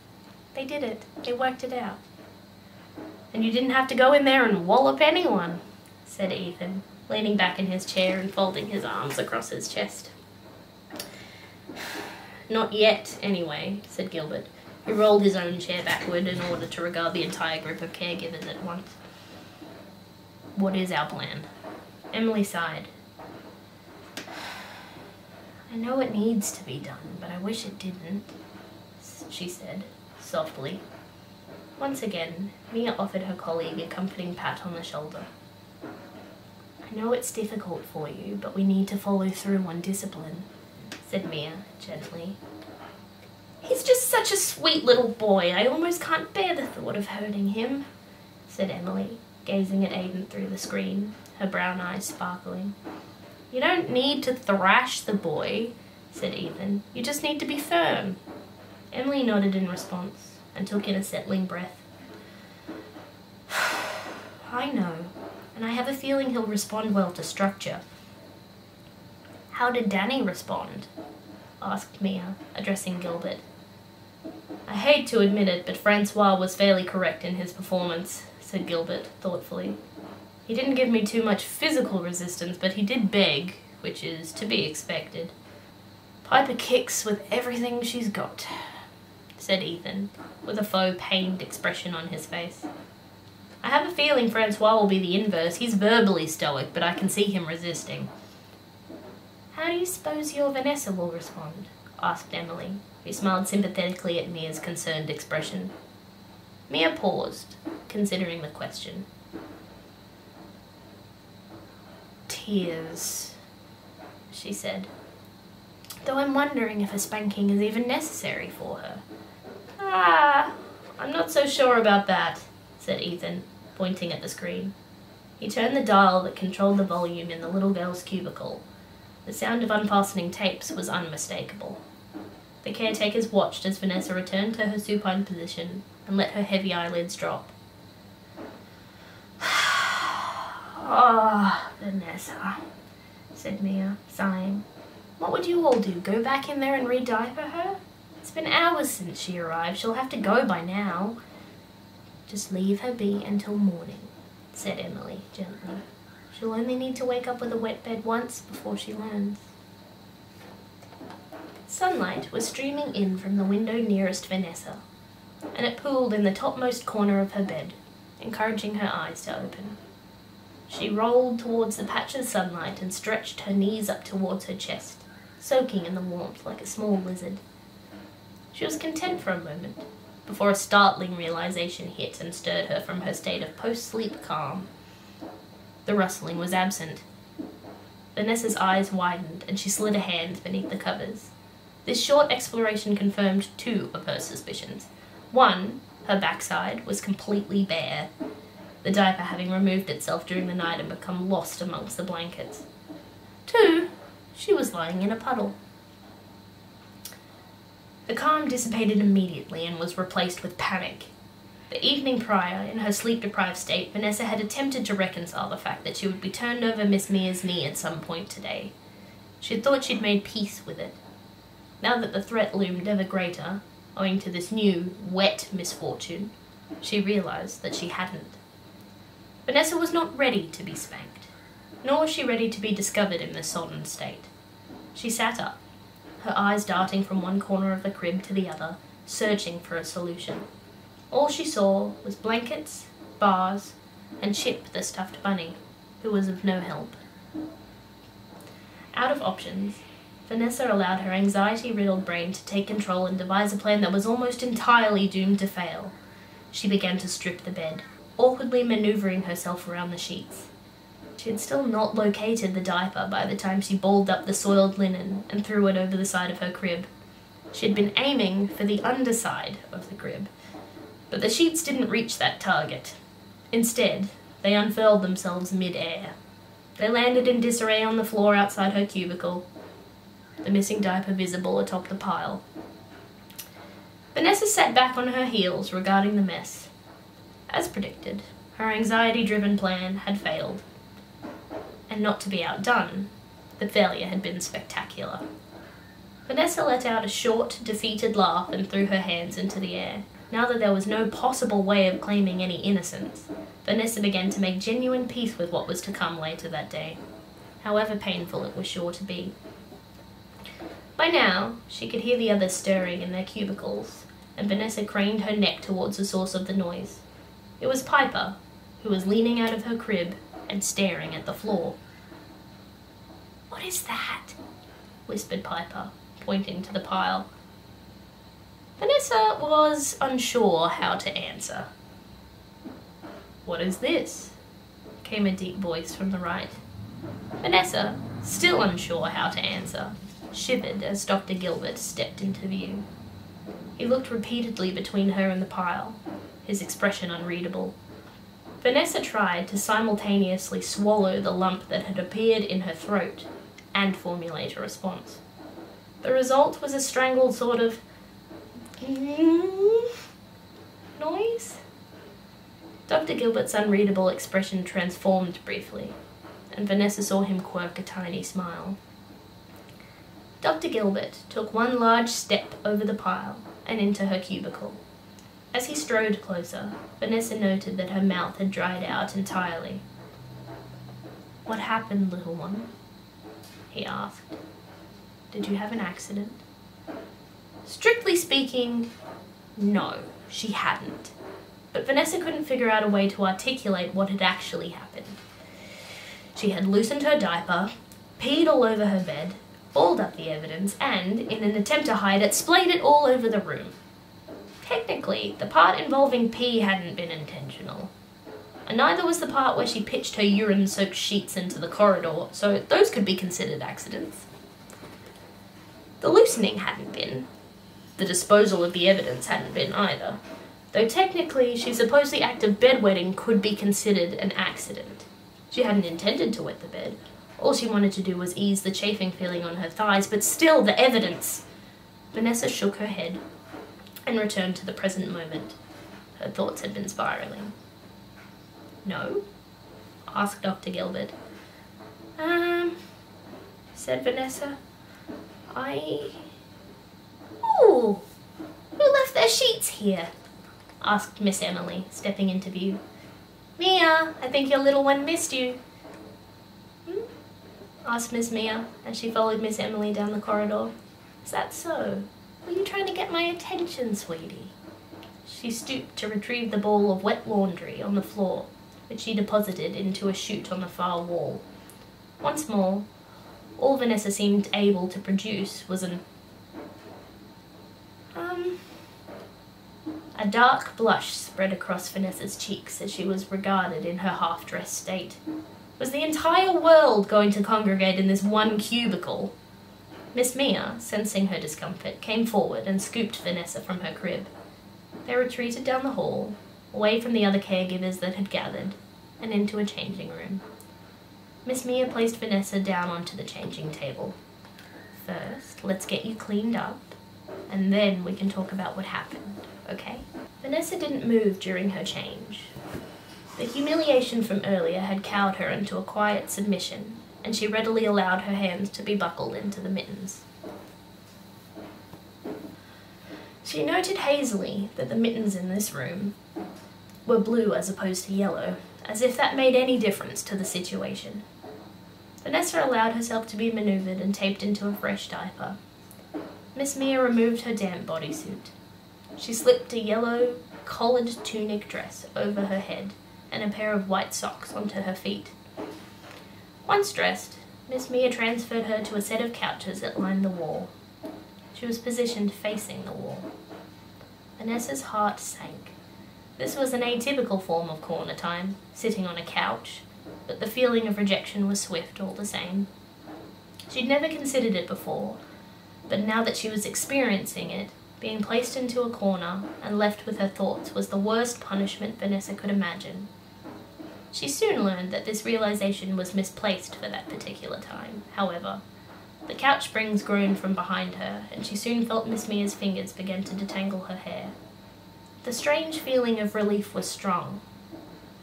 They did it. They worked it out. And you didn't have to go in there and wallop anyone, said Ethan, leaning back in his chair and folding his arms across his chest. Not yet, anyway, said Gilbert, who rolled his own chair backward in order to regard the entire group of caregivers at once. What is our plan? Emily sighed. I know it needs to be done, but I wish it didn't, she said, softly. Once again, Mia offered her colleague a comforting pat on the shoulder. I know it's difficult for you, but we need to follow through on discipline, said Mia, gently. He's just such a sweet little boy. I almost can't bear the thought of hurting him, said Emily, gazing at Aiden through the screen, her brown eyes sparkling. You don't need to thrash the boy, said Ethan. You just need to be firm. Emily nodded in response and took in a settling breath. I know, and I have a feeling he'll respond well to structure. How did Danny respond? Asked Mia, addressing Gilbert. I hate to admit it, but Francois was fairly correct in his performance, said Gilbert, thoughtfully. He didn't give me too much physical resistance, but he did beg, which is to be expected. Piper kicks with everything she's got, said Ethan, with a faux pained expression on his face. I have a feeling Francois will be the inverse. He's verbally stoic, but I can see him resisting. How do you suppose your Vanessa will respond? Asked Emily, who smiled sympathetically at Mia's concerned expression. Mia paused, considering the question. Tears, she said, though I'm wondering if a spanking is even necessary for her. I'm not so sure about that, said Ethan, pointing at the screen. He turned the dial that controlled the volume in the little girl's cubicle. The sound of unfastening tapes was unmistakable. The caretakers watched as Vanessa returned to her supine position and let her heavy eyelids drop. Ah, Vanessa, said Mia, sighing. What would you all do, go back in there and re-diaper her? It's been hours since she arrived. She'll have to go by now. Just leave her be until morning, said Emily gently. She'll only need to wake up with a wet bed once before she learns. Sunlight was streaming in from the window nearest Vanessa, and it pooled in the topmost corner of her bed, encouraging her eyes to open. She rolled towards the patch of sunlight and stretched her knees up towards her chest, soaking in the warmth like a small lizard. She was content for a moment, before a startling realization hit and stirred her from her state of post-sleep calm. The rustling was absent. Vanessa's eyes widened, and she slid a hand beneath the covers. This short exploration confirmed two of her suspicions. One, her backside was completely bare, the diaper having removed itself during the night and become lost amongst the blankets. Two, she was lying in a puddle. The calm dissipated immediately and was replaced with panic. The evening prior, in her sleep-deprived state, Vanessa had attempted to reconcile the fact that she would be turned over Miss Mia's knee at some point today. She had thought she'd made peace with it. Now that the threat loomed ever greater, owing to this new, wet misfortune, she realized that she hadn't. Vanessa was not ready to be spanked. nor was she ready to be discovered in this sodden state. She sat up, her eyes darting from one corner of the crib to the other, searching for a solution. All she saw was blankets, bars, and Chip the stuffed bunny, who was of no help. Out of options, Vanessa allowed her anxiety-riddled brain to take control and devise a plan that was almost entirely doomed to fail. She began to strip the bed, awkwardly maneuvering herself around the sheets. She had still not located the diaper by the time she balled up the soiled linen and threw it over the side of her crib. She had been aiming for the underside of the crib, but the sheets didn't reach that target. Instead, they unfurled themselves mid-air. They landed in disarray on the floor outside her cubicle, the missing diaper visible atop the pile. Vanessa sat back on her heels regarding the mess. As predicted, her anxiety-driven plan had failed. And not to be outdone, the failure had been spectacular. Vanessa let out a short, defeated laugh and threw her hands into the air. Now that there was no possible way of claiming any innocence, Vanessa began to make genuine peace with what was to come later that day, however painful it was sure to be. By now, she could hear the others stirring in their cubicles, and Vanessa craned her neck towards the source of the noise. It was Piper, who was leaning out of her crib and staring at the floor. "What is that?" whispered Piper, pointing to the pile. Vanessa was unsure how to answer. "What is this?" came a deep voice from the right. Vanessa, still unsure how to answer, shivered as Dr. Gilbert stepped into view. He looked repeatedly between her and the pile, his expression unreadable. Vanessa tried to simultaneously swallow the lump that had appeared in her throat and formulate a response. The result was a strangled sort of noise. Dr. Gilbert's unreadable expression transformed briefly, and Vanessa saw him quirk a tiny smile. Dr. Gilbert took one large step over the pile and into her cubicle. As he strode closer, Vanessa noted that her mouth had dried out entirely. "What happened, little one?" he asked. "Did you have an accident?" Strictly speaking, no, she hadn't. But Vanessa couldn't figure out a way to articulate what had actually happened. She had loosened her diaper, peed all over her bed, balled up the evidence, and, in an attempt to hide it, splayed it all over the room. Technically, the part involving pee hadn't been intentional. And neither was the part where she pitched her urine-soaked sheets into the corridor, so those could be considered accidents. The loosening hadn't been. The disposal of the evidence hadn't been either, though technically she supposed the act of bedwetting could be considered an accident. She hadn't intended to wet the bed. All she wanted to do was ease the chafing feeling on her thighs, but still, the evidence! Vanessa shook her head and returned to the present moment. Her thoughts had been spiraling. "No?" asked Dr. Gilbert. Said Vanessa. "Ooh, who left their sheets here?" asked Miss Emily, stepping into view. "Mia, I think your little one missed you." Asked Miss Mia, as she followed Miss Emily down the corridor. "Is that so? Were you trying to get my attention, sweetie?" She stooped to retrieve the ball of wet laundry on the floor, which she deposited into a chute on the far wall. Once more, all Vanessa seemed able to produce was A dark blush spread across Vanessa's cheeks as she was regarded in her half-dressed state. Was the entire world going to congregate in this one cubicle? Miss Mia, sensing her discomfort, came forward and scooped Vanessa from her crib. They retreated down the hall, away from the other caregivers that had gathered, and into a changing room. Miss Mia placed Vanessa down onto the changing table. "First, let's get you cleaned up, and then we can talk about what happened, okay?" Vanessa didn't move during her change. The humiliation from earlier had cowed her into a quiet submission, and she readily allowed her hands to be buckled into the mittens. She noted hazily that the mittens in this room were blue as opposed to yellow, as if that made any difference to the situation. Vanessa allowed herself to be maneuvered and taped into a fresh diaper. Miss Mia removed her damp bodysuit. She slipped a yellow collared tunic dress over her head and a pair of white socks onto her feet. Once dressed, Miss Mia transferred her to a set of couches that lined the wall. She was positioned facing the wall. Vanessa's heart sank. This was an atypical form of corner time, sitting on a couch, but the feeling of rejection was swift all the same. She'd never considered it before, but now that she was experiencing it, being placed into a corner and left with her thoughts was the worst punishment Vanessa could imagine. She soon learned that this realization was misplaced for that particular time, however. The couch springs groaned from behind her, and she soon felt Miss Mia's fingers begin to detangle her hair. The strange feeling of relief was strong,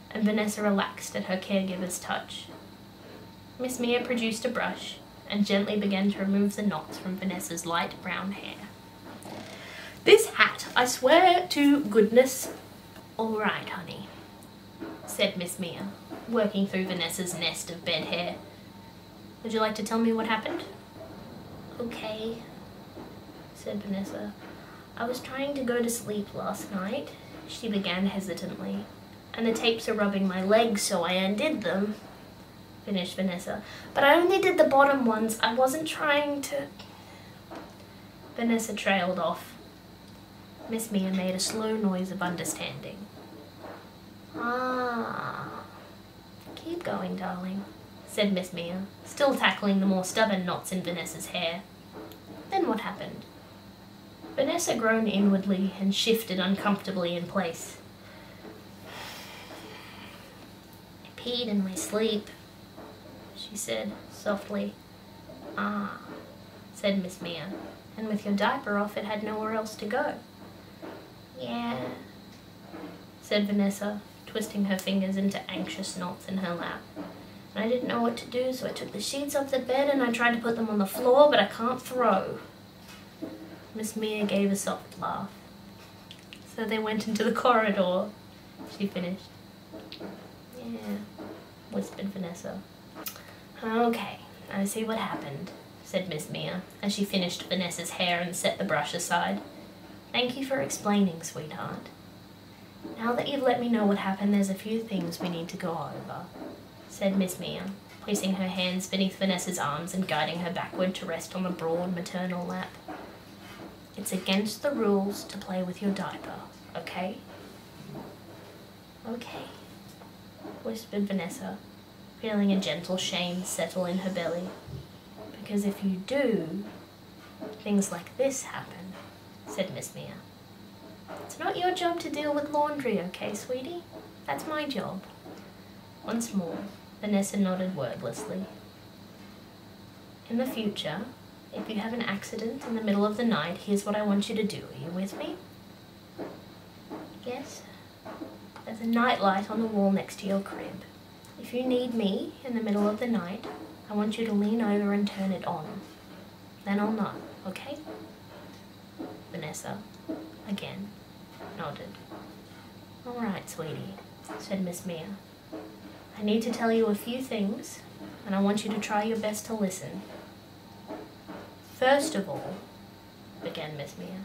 and Vanessa relaxed at her caregiver's touch. Miss Mia produced a brush and gently began to remove the knots from Vanessa's light brown hair. "This hat, I swear to goodness—" "All right, honey," said Miss Mia, working through Vanessa's nest of bed hair. "Would you like to tell me what happened?" "Okay," said Vanessa. "I was trying to go to sleep last night," she began hesitantly, "and the tapes are rubbing my legs, so I undid them," finished Vanessa. "But I only did the bottom ones. I wasn't trying to—" Vanessa trailed off. Miss Mia made a slow noise of understanding. "Ah, keep going, darling," said Miss Mia, still tackling the more stubborn knots in Vanessa's hair. "Then what happened?" Vanessa groaned inwardly and shifted uncomfortably in place. "I peed in my sleep," she said softly. "Ah," said Miss Mia, "and with your diaper off it had nowhere else to go." "Yeah," said Vanessa, twisting her fingers into anxious knots in her lap. "And I didn't know what to do, so I took the sheets off the bed and I tried to put them on the floor, but I can't throw." Miss Mia gave a soft laugh. "So they went into the corridor," she finished. "Yeah," whispered Vanessa. "Okay, I see what happened," said Miss Mia, as she finished Vanessa's hair and set the brush aside. "Thank you for explaining, sweetheart. Now that you've let me know what happened, there's a few things we need to go over," said Miss Mia, placing her hands beneath Vanessa's arms and guiding her backward to rest on the broad maternal lap. "It's against the rules to play with your diaper, okay?" "Okay," whispered Vanessa, feeling a gentle shame settle in her belly. "Because if you do, things like this happen," said Miss Mia. "It's not your job to deal with laundry, okay, sweetie? That's my job." Once more, Vanessa nodded wordlessly. "In the future, if you have an accident in the middle of the night, here's what I want you to do. Are you with me?" "Yes." "There's a nightlight on the wall next to your crib. If you need me in the middle of the night, I want you to lean over and turn it on. Then I'll know, okay?" Vanessa, again, nodded. "All right, sweetie," said Miss Mia. "I need to tell you a few things, and I want you to try your best to listen. First of all," began Miss Mia,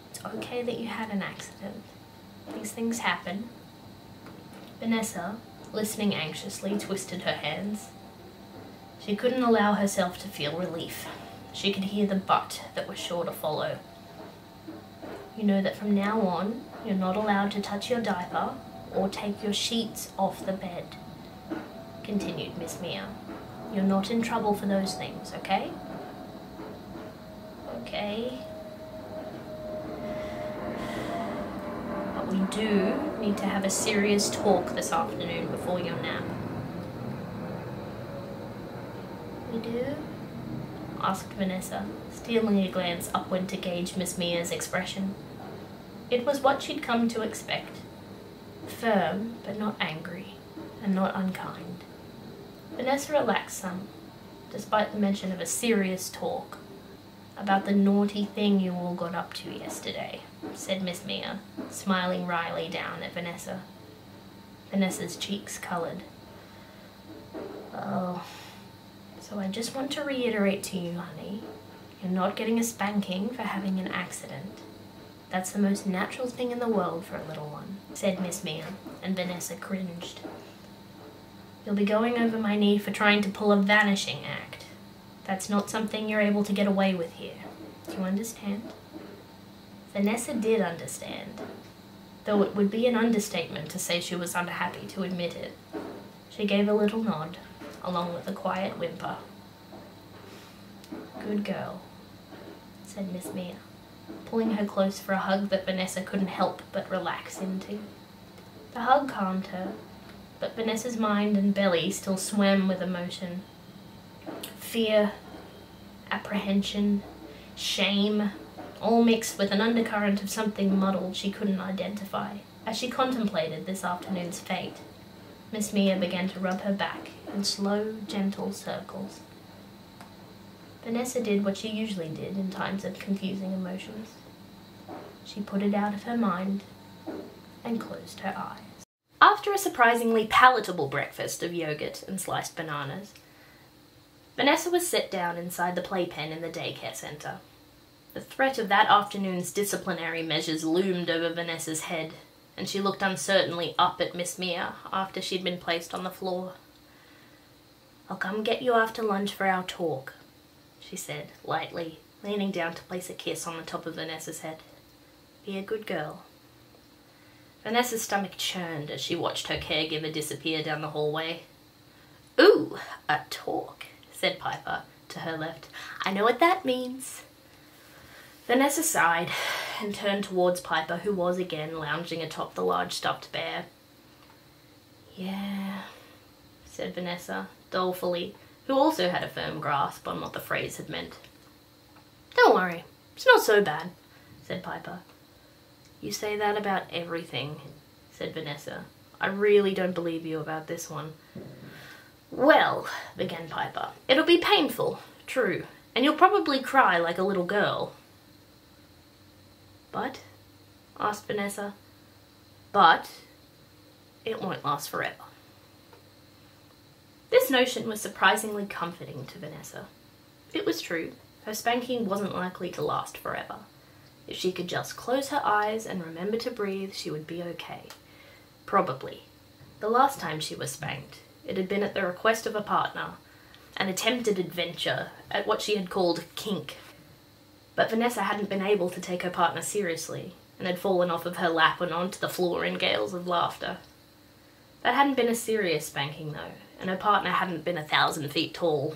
"it's okay that you had an accident. These things happen." Vanessa, listening anxiously, twisted her hands. She couldn't allow herself to feel relief. She could hear the but that was sure to follow. "You know that from now on, you're not allowed to touch your diaper or take your sheets off the bed," continued Miss Mia. "You're not in trouble for those things, okay?" "Okay." "But we do need to have a serious talk this afternoon before your nap." "We do?" asked Vanessa, stealing a glance upward to gauge Miss Mia's expression. It was what she'd come to expect. Firm, but not angry, and not unkind. Vanessa relaxed some, despite the mention of a serious talk. "About the naughty thing you all got up to yesterday," said Miss Mia, smiling wryly down at Vanessa. Vanessa's cheeks coloured. "Oh," So I just want to reiterate to you, honey, you're not getting a spanking for having an accident. That's the most natural thing in the world for a little one, said Miss Mia, and Vanessa cringed. You'll be going over my knee for trying to pull a vanishing act. That's not something you're able to get away with here. Do you understand? Vanessa did understand, though it would be an understatement to say she was unhappy to admit it. She gave a little nod, along with a quiet whimper. Good girl, said Miss Mia, pulling her close for a hug that Vanessa couldn't help but relax into. The hug calmed her, but Vanessa's mind and belly still swam with emotion. Fear, apprehension, shame, all mixed with an undercurrent of something muddled she couldn't identify. As she contemplated this afternoon's fate, Miss Mia began to rub her back in slow, gentle circles. Vanessa did what she usually did in times of confusing emotions. She put it out of her mind and closed her eyes. After a surprisingly palatable breakfast of yogurt and sliced bananas, Vanessa was set down inside the playpen in the daycare center. The threat of that afternoon's disciplinary measures loomed over Vanessa's head, and she looked uncertainly up at Miss Mia after she'd been placed on the floor. "I'll come get you after lunch for our talk," she said, lightly, leaning down to place a kiss on the top of Vanessa's head. "Be a good girl." Vanessa's stomach churned as she watched her caregiver disappear down the hallway. "Ooh, a talk," said Piper, to her left. "I know what that means." Vanessa sighed and turned towards Piper, who was again lounging atop the large stuffed bear. "Yeah," said Vanessa, dolefully, who also had a firm grasp on what the phrase had meant. "Don't worry, it's not so bad," said Piper. "You say that about everything," said Vanessa. "I really don't believe you about this one." "Well," began Piper, "it'll be painful, true, and you'll probably cry like a little girl." "But?" asked Vanessa. "But it won't last forever." This notion was surprisingly comforting to Vanessa. It was true, her spanking wasn't likely to last forever. If she could just close her eyes and remember to breathe, she would be okay. Probably. The last time she was spanked, it had been at the request of a partner, an attempted adventure at what she had called kink. But Vanessa hadn't been able to take her partner seriously, and had fallen off of her lap and onto the floor in gales of laughter. That hadn't been a serious spanking, though, and her partner hadn't been 1,000 feet tall.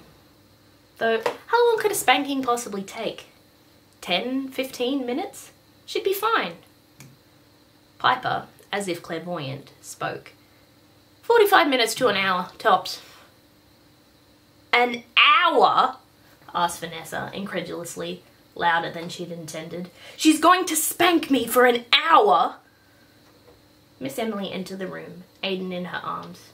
Though, how long could a spanking possibly take? 10, 15 minutes? She'd be fine. Piper, as if clairvoyant, spoke. 45 minutes to an hour, tops." "An hour?" asked Vanessa, incredulously, louder than she'd intended. "She's going to spank me for an hour?" Miss Emily entered the room, Aiden in her arms.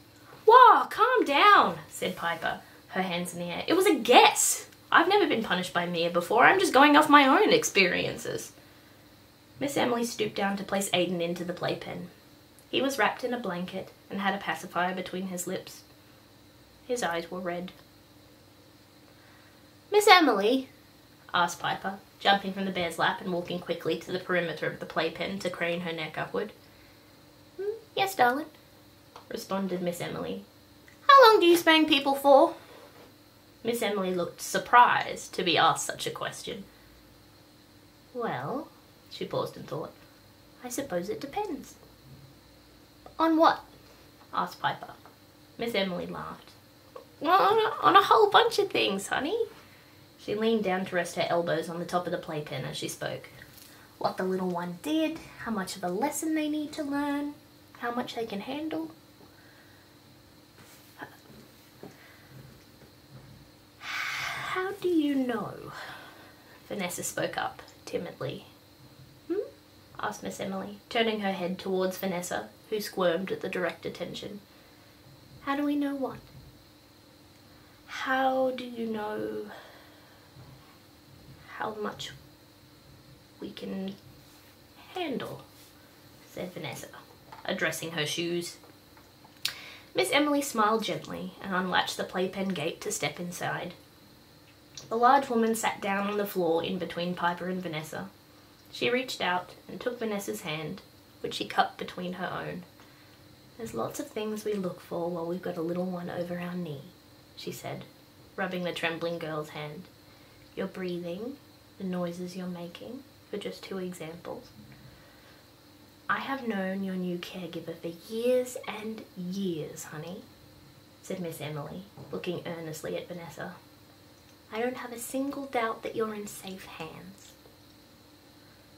"Whoa, calm down," said Piper, her hands in the air. "It was a guess. I've never been punished by Mia before. I'm just going off my own experiences." Miss Emily stooped down to place Aiden into the playpen. He was wrapped in a blanket and had a pacifier between his lips. His eyes were red. "Miss Emily?" asked Piper, jumping from the bear's lap and walking quickly to the perimeter of the playpen to crane her neck upward. "Yes, darling," responded Miss Emily. "How long do you spank people for?" Miss Emily looked surprised to be asked such a question. "Well," she paused and thought, "I suppose it depends." "On what?" asked Piper. Miss Emily laughed. "Well, on a whole bunch of things, honey." She leaned down to rest her elbows on the top of the playpen as she spoke. "What the little one did, how much of a lesson they need to learn, how much they can handle." "How do you know?" Vanessa spoke up, timidly. Asked Miss Emily, turning her head towards Vanessa, who squirmed at the direct attention. "How do we know what?" "How do you know how much we can handle?" said Vanessa, addressing her shoes. Miss Emily smiled gently and unlatched the playpen gate to step inside. The large woman sat down on the floor in between Piper and Vanessa. She reached out and took Vanessa's hand, which she cupped between her own. "There's lots of things we look for while we've got a little one over our knee," she said, rubbing the trembling girl's hand. "Your breathing, the noises you're making, for just 2 examples. I have known your new caregiver for years and years, honey," said Miss Emily, looking earnestly at Vanessa. "I don't have a single doubt that you're in safe hands."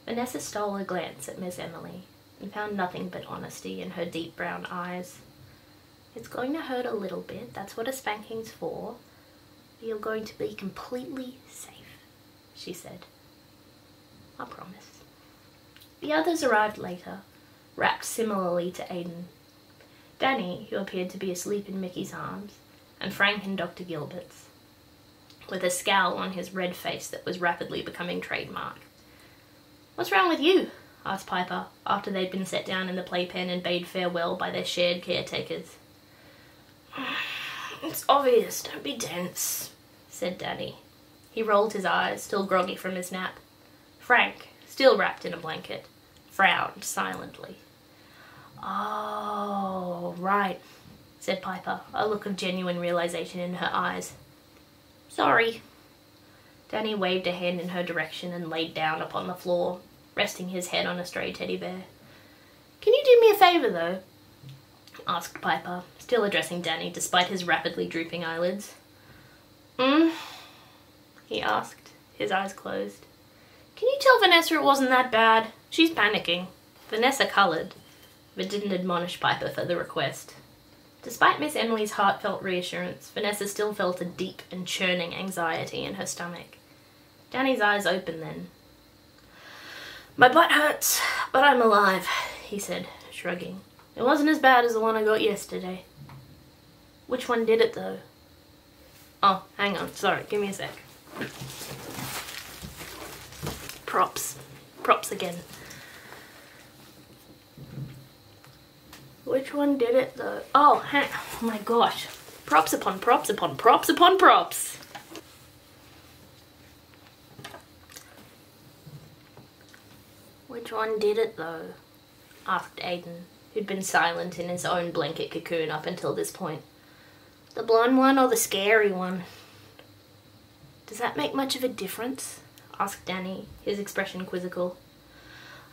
Vanessa stole a glance at Miss Emily and found nothing but honesty in her deep brown eyes. "It's going to hurt a little bit, that's what a spanking's for, but you're going to be completely safe," she said. "I promise." The others arrived later, wrapped similarly to Aiden. Danny, who appeared to be asleep in Mickey's arms, and Frank in Dr. Gilbert's, with a scowl on his red face that was rapidly becoming trademark. "What's wrong with you?" asked Piper, after they'd been set down in the playpen and bade farewell by their shared caretakers. "It's obvious, don't be tense," said Danny. He rolled his eyes, still groggy from his nap. Frank, still wrapped in a blanket, frowned silently. "Oh, right," said Piper, a look of genuine realization in her eyes. "Sorry." Danny waved a hand in her direction and laid down upon the floor, resting his head on a stray teddy bear. "Can you do me a favour, though?" asked Piper, still addressing Danny despite his rapidly drooping eyelids. He asked, his eyes closed. "Can you tell Vanessa it wasn't that bad? She's panicking." Vanessa coloured, but didn't admonish Piper for the request. Despite Miss Emily's heartfelt reassurance, Vanessa still felt a deep and churning anxiety in her stomach. Danny's eyes opened then. "My butt hurts, but I'm alive," he said, shrugging. "It wasn't as bad as the one I got yesterday." "Which one did it, though?" "Oh, hang on, sorry, give me a sec." Props again. "Which one did it, though?" Oh my gosh. Props upon props upon props upon props. "Which one did it, though?" asked Aiden, who'd been silent in his own blanket cocoon up until this point. "The blonde one or the scary one?" "Does that make much of a difference?" asked Danny, his expression quizzical.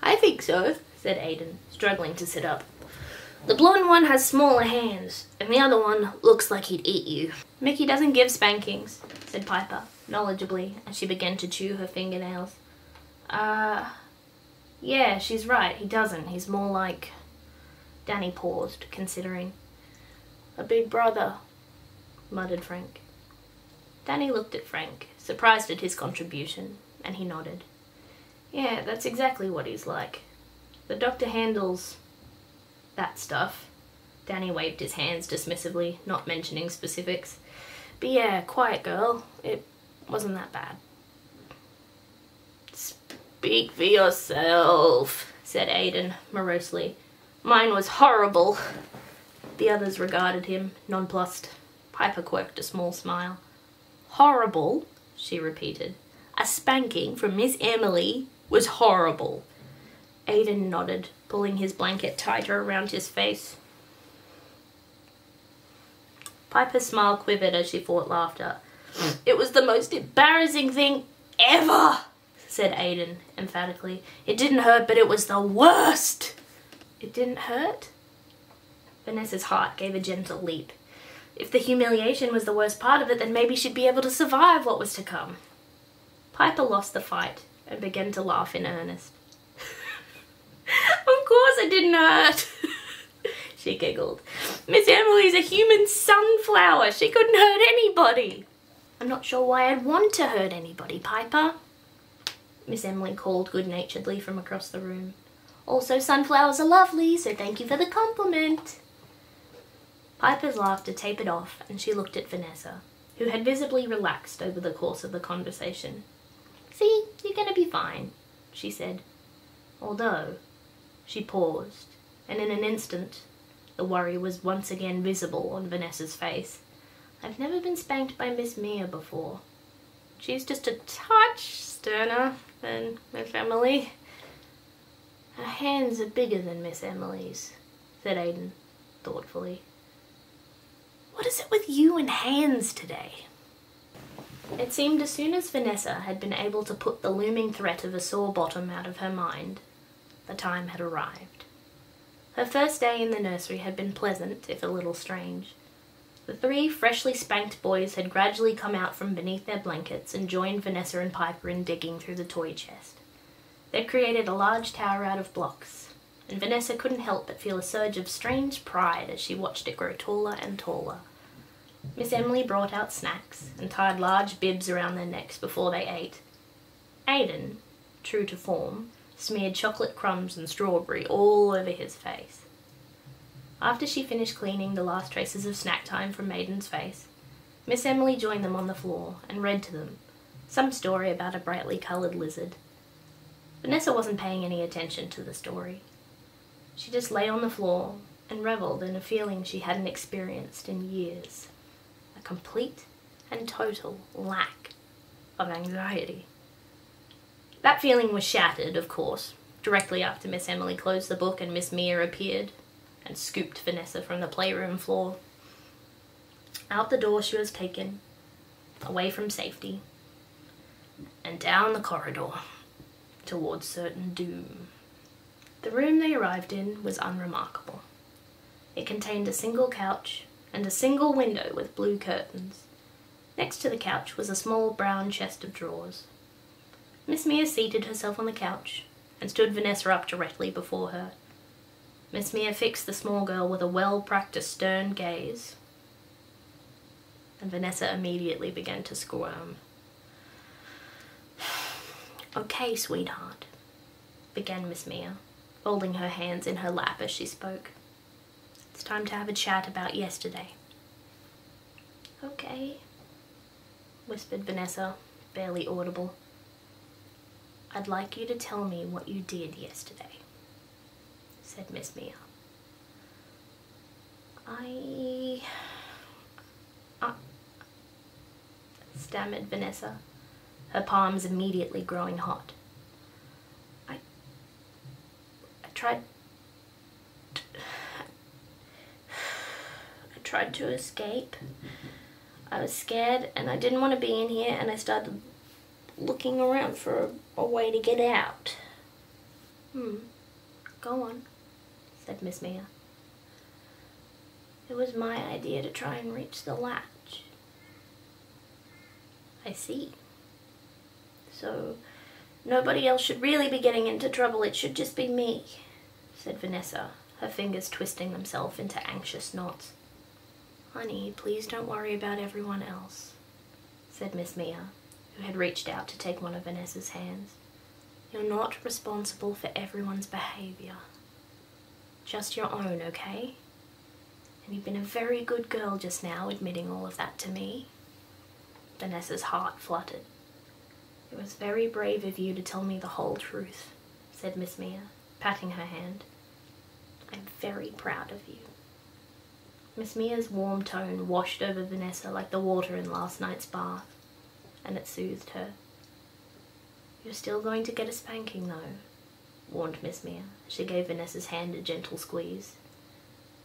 "I think so," said Aiden, struggling to sit up. "The blonde one has smaller hands, and the other one looks like he'd eat you." "Mickey doesn't give spankings," said Piper, knowledgeably, as she began to chew her fingernails. Yeah, she's right, he doesn't. He's more like..." Danny paused, considering. "A big brother," muttered Frank. Danny looked at Frank, surprised at his contribution, and he nodded. "Yeah, that's exactly what he's like. The doctor handles that stuff." Danny waved his hands dismissively, not mentioning specifics. "But yeah, quiet girl. It wasn't that bad." "Speak for yourself," said Aiden, morosely. "Mine was horrible." The others regarded him, nonplussed. Piper quirked a small smile. "Horrible?" she repeated. "A spanking from Miss Emily was horrible." Aiden nodded, pulling his blanket tighter around his face. Piper's smile quivered as she fought laughter. "It was the most embarrassing thing ever," said Aiden emphatically. "It didn't hurt, but it was the worst." "It didn't hurt?" Vanessa's heart gave a gentle leap. If the humiliation was the worst part of it, then maybe she'd be able to survive what was to come. Piper lost the fight and began to laugh in earnest. "Of course it didn't hurt," she giggled. "Miss Emily's a human sunflower. She couldn't hurt anybody." "I'm not sure why I'd want to hurt anybody, Piper," Miss Emily called good-naturedly from across the room. "Also, sunflowers are lovely, so thank you for the compliment." Piper's laughter tapered off, and she looked at Vanessa, who had visibly relaxed over the course of the conversation. "See, you're going to be fine," she said. Although, she paused, and in an instant, The worry was once again visible on Vanessa's face. "I've never been spanked by Miss Mia before. She's just a touch sterner than Miss Emily." "Her hands are bigger than Miss Emily's," said Aidan, thoughtfully. "What is it with you and hands today?" It seemed as soon as Vanessa had been able to put the looming threat of a sore bottom out of her mind, the time had arrived. Her first day in the nursery had been pleasant, if a little strange. The 3 freshly spanked boys had gradually come out from beneath their blankets and joined Vanessa and Piper in digging through the toy chest. They created a large tower out of blocks, and Vanessa couldn't help but feel a surge of strange pride as she watched it grow taller and taller. Miss Emily brought out snacks and tied large bibs around their necks before they ate. Aidan, true to form, smeared chocolate crumbs and strawberry all over his face. After she finished cleaning the last traces of snack time from Aidan's face, Miss Emily joined them on the floor and read to them some story about a brightly coloured lizard. Vanessa wasn't paying any attention to the story. She just lay on the floor and revelled in a feeling she hadn't experienced in years. A complete and total lack of anxiety. That feeling was shattered, of course, directly after Miss Emily closed the book and Miss Mia appeared and scooped Vanessa from the playroom floor. Out the door she was taken, away from safety, and down the corridor towards certain doom. The room they arrived in was unremarkable. It contained a single couch and a single window with blue curtains. Next to the couch was a small brown chest of drawers. Miss Mia seated herself on the couch and stood Vanessa up directly before her. Miss Mia fixed the small girl with a well-practiced stern gaze, and Vanessa immediately began to squirm. "Okay, sweetheart," began Miss Mia, folding her hands in her lap as she spoke. "It's time to have a chat about yesterday." "Okay," whispered Vanessa, barely audible. "I'd like you to tell me what you did yesterday," said Miss Mia. I stammered Vanessa, her palms immediately growing hot. I tried to escape. I was scared and I didn't want to be in here, and I started looking around for a way to get out. Go on," said Miss Mia. "It was my idea to try and reach the latch." "I see. So nobody else should really be getting into trouble, it should just be me," said Vanessa, her fingers twisting themselves into anxious knots. "Honey, please don't worry about everyone else," said Miss Mia, who had reached out to take one of Vanessa's hands. "You're not responsible for everyone's behaviour. Just your own, okay? And you've been a very good girl just now, admitting all of that to me." Vanessa's heart fluttered. "It was very brave of you to tell me the whole truth," said Miss Mia, patting her hand. "I'm very proud of you." Miss Mia's warm tone washed over Vanessa like the water in last night's bath, and it soothed her. "You're still going to get a spanking, though," warned Miss Mia. She gave Vanessa's hand a gentle squeeze,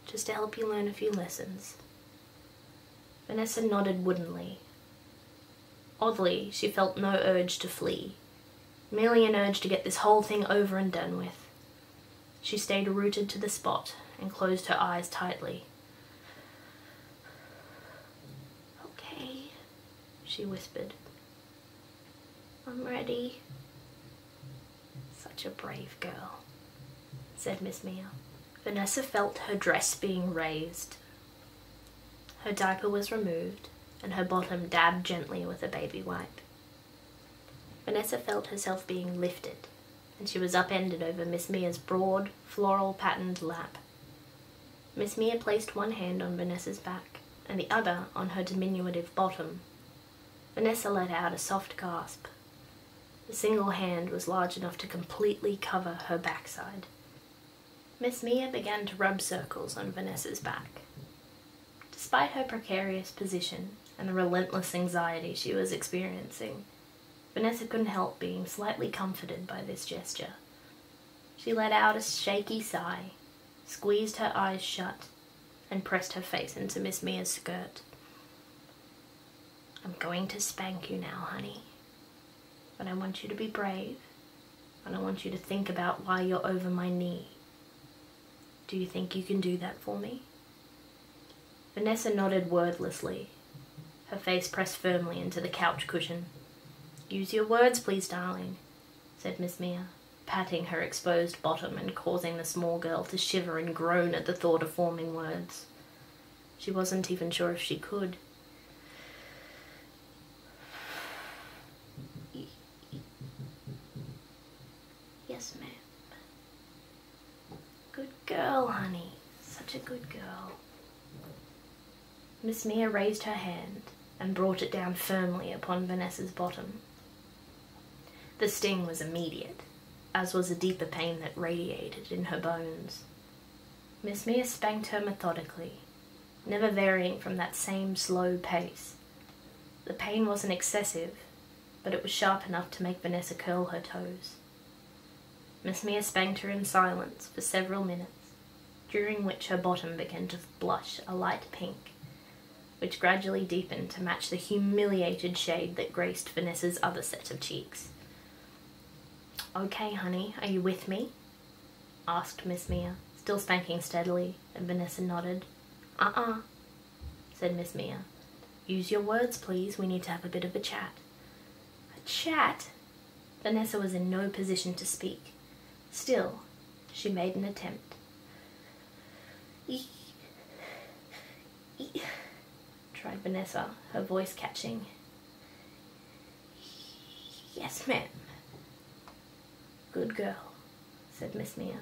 "just to help you learn a few lessons." Vanessa nodded woodenly. Oddly, she felt no urge to flee, merely an urge to get this whole thing over and done with. She stayed rooted to the spot and closed her eyes tightly. "Okay," she whispered. "I'm ready." "Such a brave girl," said Miss Mia. Vanessa felt her dress being raised. Her diaper was removed, and her bottom dabbed gently with a baby wipe. Vanessa felt herself being lifted, and she was upended over Miss Mia's broad, floral-patterned lap. Miss Mia placed one hand on Vanessa's back, and the other on her diminutive bottom. Vanessa let out a soft gasp. The single hand was large enough to completely cover her backside. Miss Mia began to rub circles on Vanessa's back. Despite her precarious position and the relentless anxiety she was experiencing, Vanessa couldn't help being slightly comforted by this gesture. She let out a shaky sigh, squeezed her eyes shut, and pressed her face into Miss Mia's skirt. "I'm going to spank you now, honey. But I want you to be brave, and I want you to think about why you're over my knee. Do you think you can do that for me?" Vanessa nodded wordlessly, her face pressed firmly into the couch cushion. "Use your words, please, darling," said Miss Mia, patting her exposed bottom and causing the small girl to shiver and groan at the thought of forming words. She wasn't even sure if she could. "Yes, ma'am." "Good girl, honey. Such a good girl." Miss Mia raised her hand and brought it down firmly upon Vanessa's bottom. The sting was immediate, as was a deeper pain that radiated in her bones. Miss Mia spanked her methodically, never varying from that same slow pace. The pain wasn't excessive, but it was sharp enough to make Vanessa curl her toes. Miss Mia spanked her in silence for several minutes, during which her bottom began to blush a light pink, which gradually deepened to match the humiliated shade that graced Vanessa's other set of cheeks. "Okay, honey, are you with me?" asked Miss Mia, still spanking steadily, and Vanessa nodded. Said Miss Mia. "Use your words, please. We need to have a bit of a chat." "A chat?" Vanessa was in no position to speak. Still, she made an attempt. Tried Vanessa, her voice catching. "Yes, ma'am." "Good girl," said Miss Mia.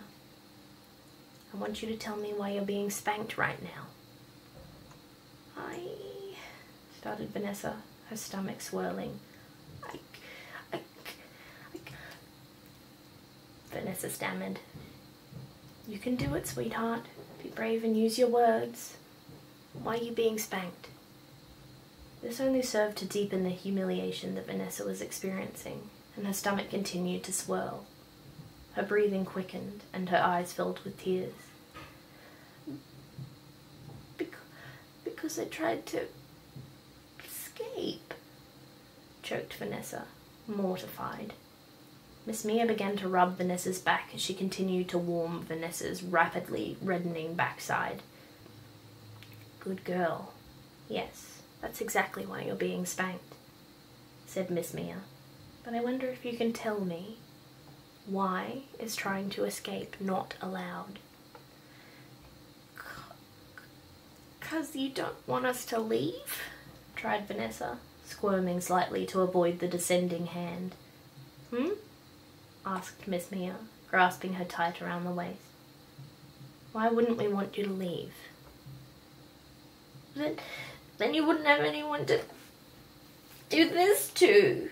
"I want you to tell me why you're being spanked right now." Started Vanessa, her stomach swirling. Vanessa stammered. "You can do it, sweetheart. Be brave and use your words. Why are you being spanked?" This only served to deepen the humiliation that Vanessa was experiencing, and her stomach continued to swirl. Her breathing quickened, and her eyes filled with tears. Because I tried to escape," choked Vanessa, mortified. Miss Mia began to rub Vanessa's back as she continued to warm Vanessa's rapidly reddening backside. "Good girl. Yes, that's exactly why you're being spanked," said Miss Mia. "But I wonder if you can tell me, why is trying to escape not allowed?" "'Cause you don't want us to leave?" tried Vanessa, squirming slightly to avoid the descending hand. Asked Miss Mia, grasping her tight around the waist. "Why wouldn't we want you to leave?" Then you wouldn't have anyone to do this to,"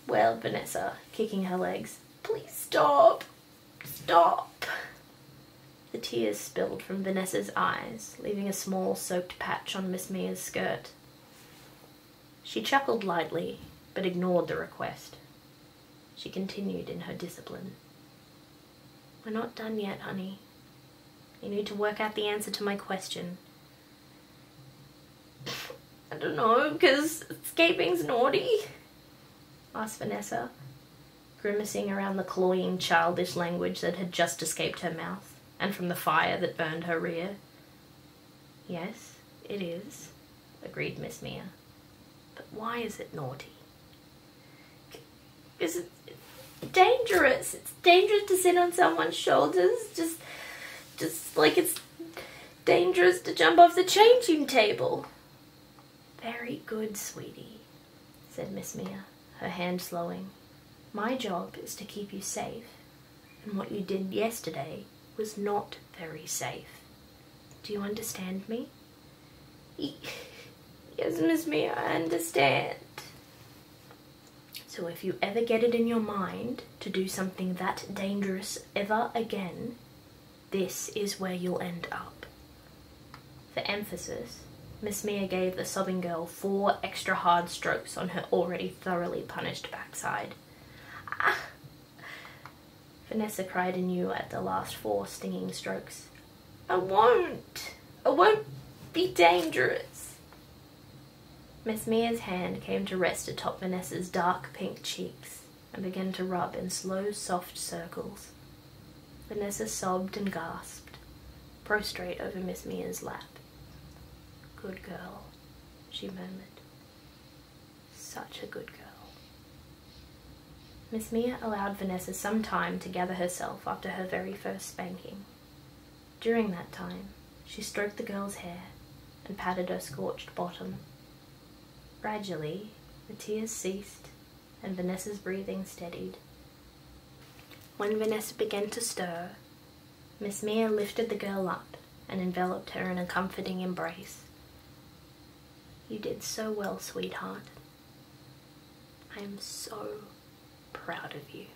wailed Vanessa, kicking her legs. "Please stop. Stop." The tears spilled from Vanessa's eyes, leaving a small soaked patch on Miss Mia's skirt. She chuckled lightly, but ignored the request. She continued in her discipline. "We're not done yet, honey. You need to work out the answer to my question." "I don't know, 'cause escaping's naughty," asked Vanessa, grimacing around the cloying, childish language that had just escaped her mouth, and from the fire that burned her rear. "Yes, it is," agreed Miss Mia. "But why is it naughty?" "'Cause it's dangerous. It's dangerous to sit on someone's shoulders, just like it's dangerous to jump off the changing table." "Very good, sweetie," said Miss Mia, her hand slowing. "My job is to keep you safe, and what you did yesterday was not very safe. Do you understand me?" "Yes, Miss Mia, I understand." "So if you ever get it in your mind to do something that dangerous ever again, This is where you'll end up. For emphasis, Miss Mia gave the sobbing girl 4 extra hard strokes on her already thoroughly punished backside. Ah! Vanessa cried anew at the last 4 stinging strokes. I won't be dangerous. Miss Mia's hand came to rest atop Vanessa's dark pink cheeks and began to rub in slow, soft circles. Vanessa sobbed and gasped, prostrate over Miss Mia's lap. Good girl, she murmured. Such a good girl. Miss Mia allowed Vanessa some time to gather herself after her very first spanking. During that time, she stroked the girl's hair and patted her scorched bottom. Gradually, the tears ceased and Vanessa's breathing steadied. When Vanessa began to stir, Miss Mia lifted the girl up and enveloped her in a comforting embrace. You did so well, sweetheart. I am so proud of you.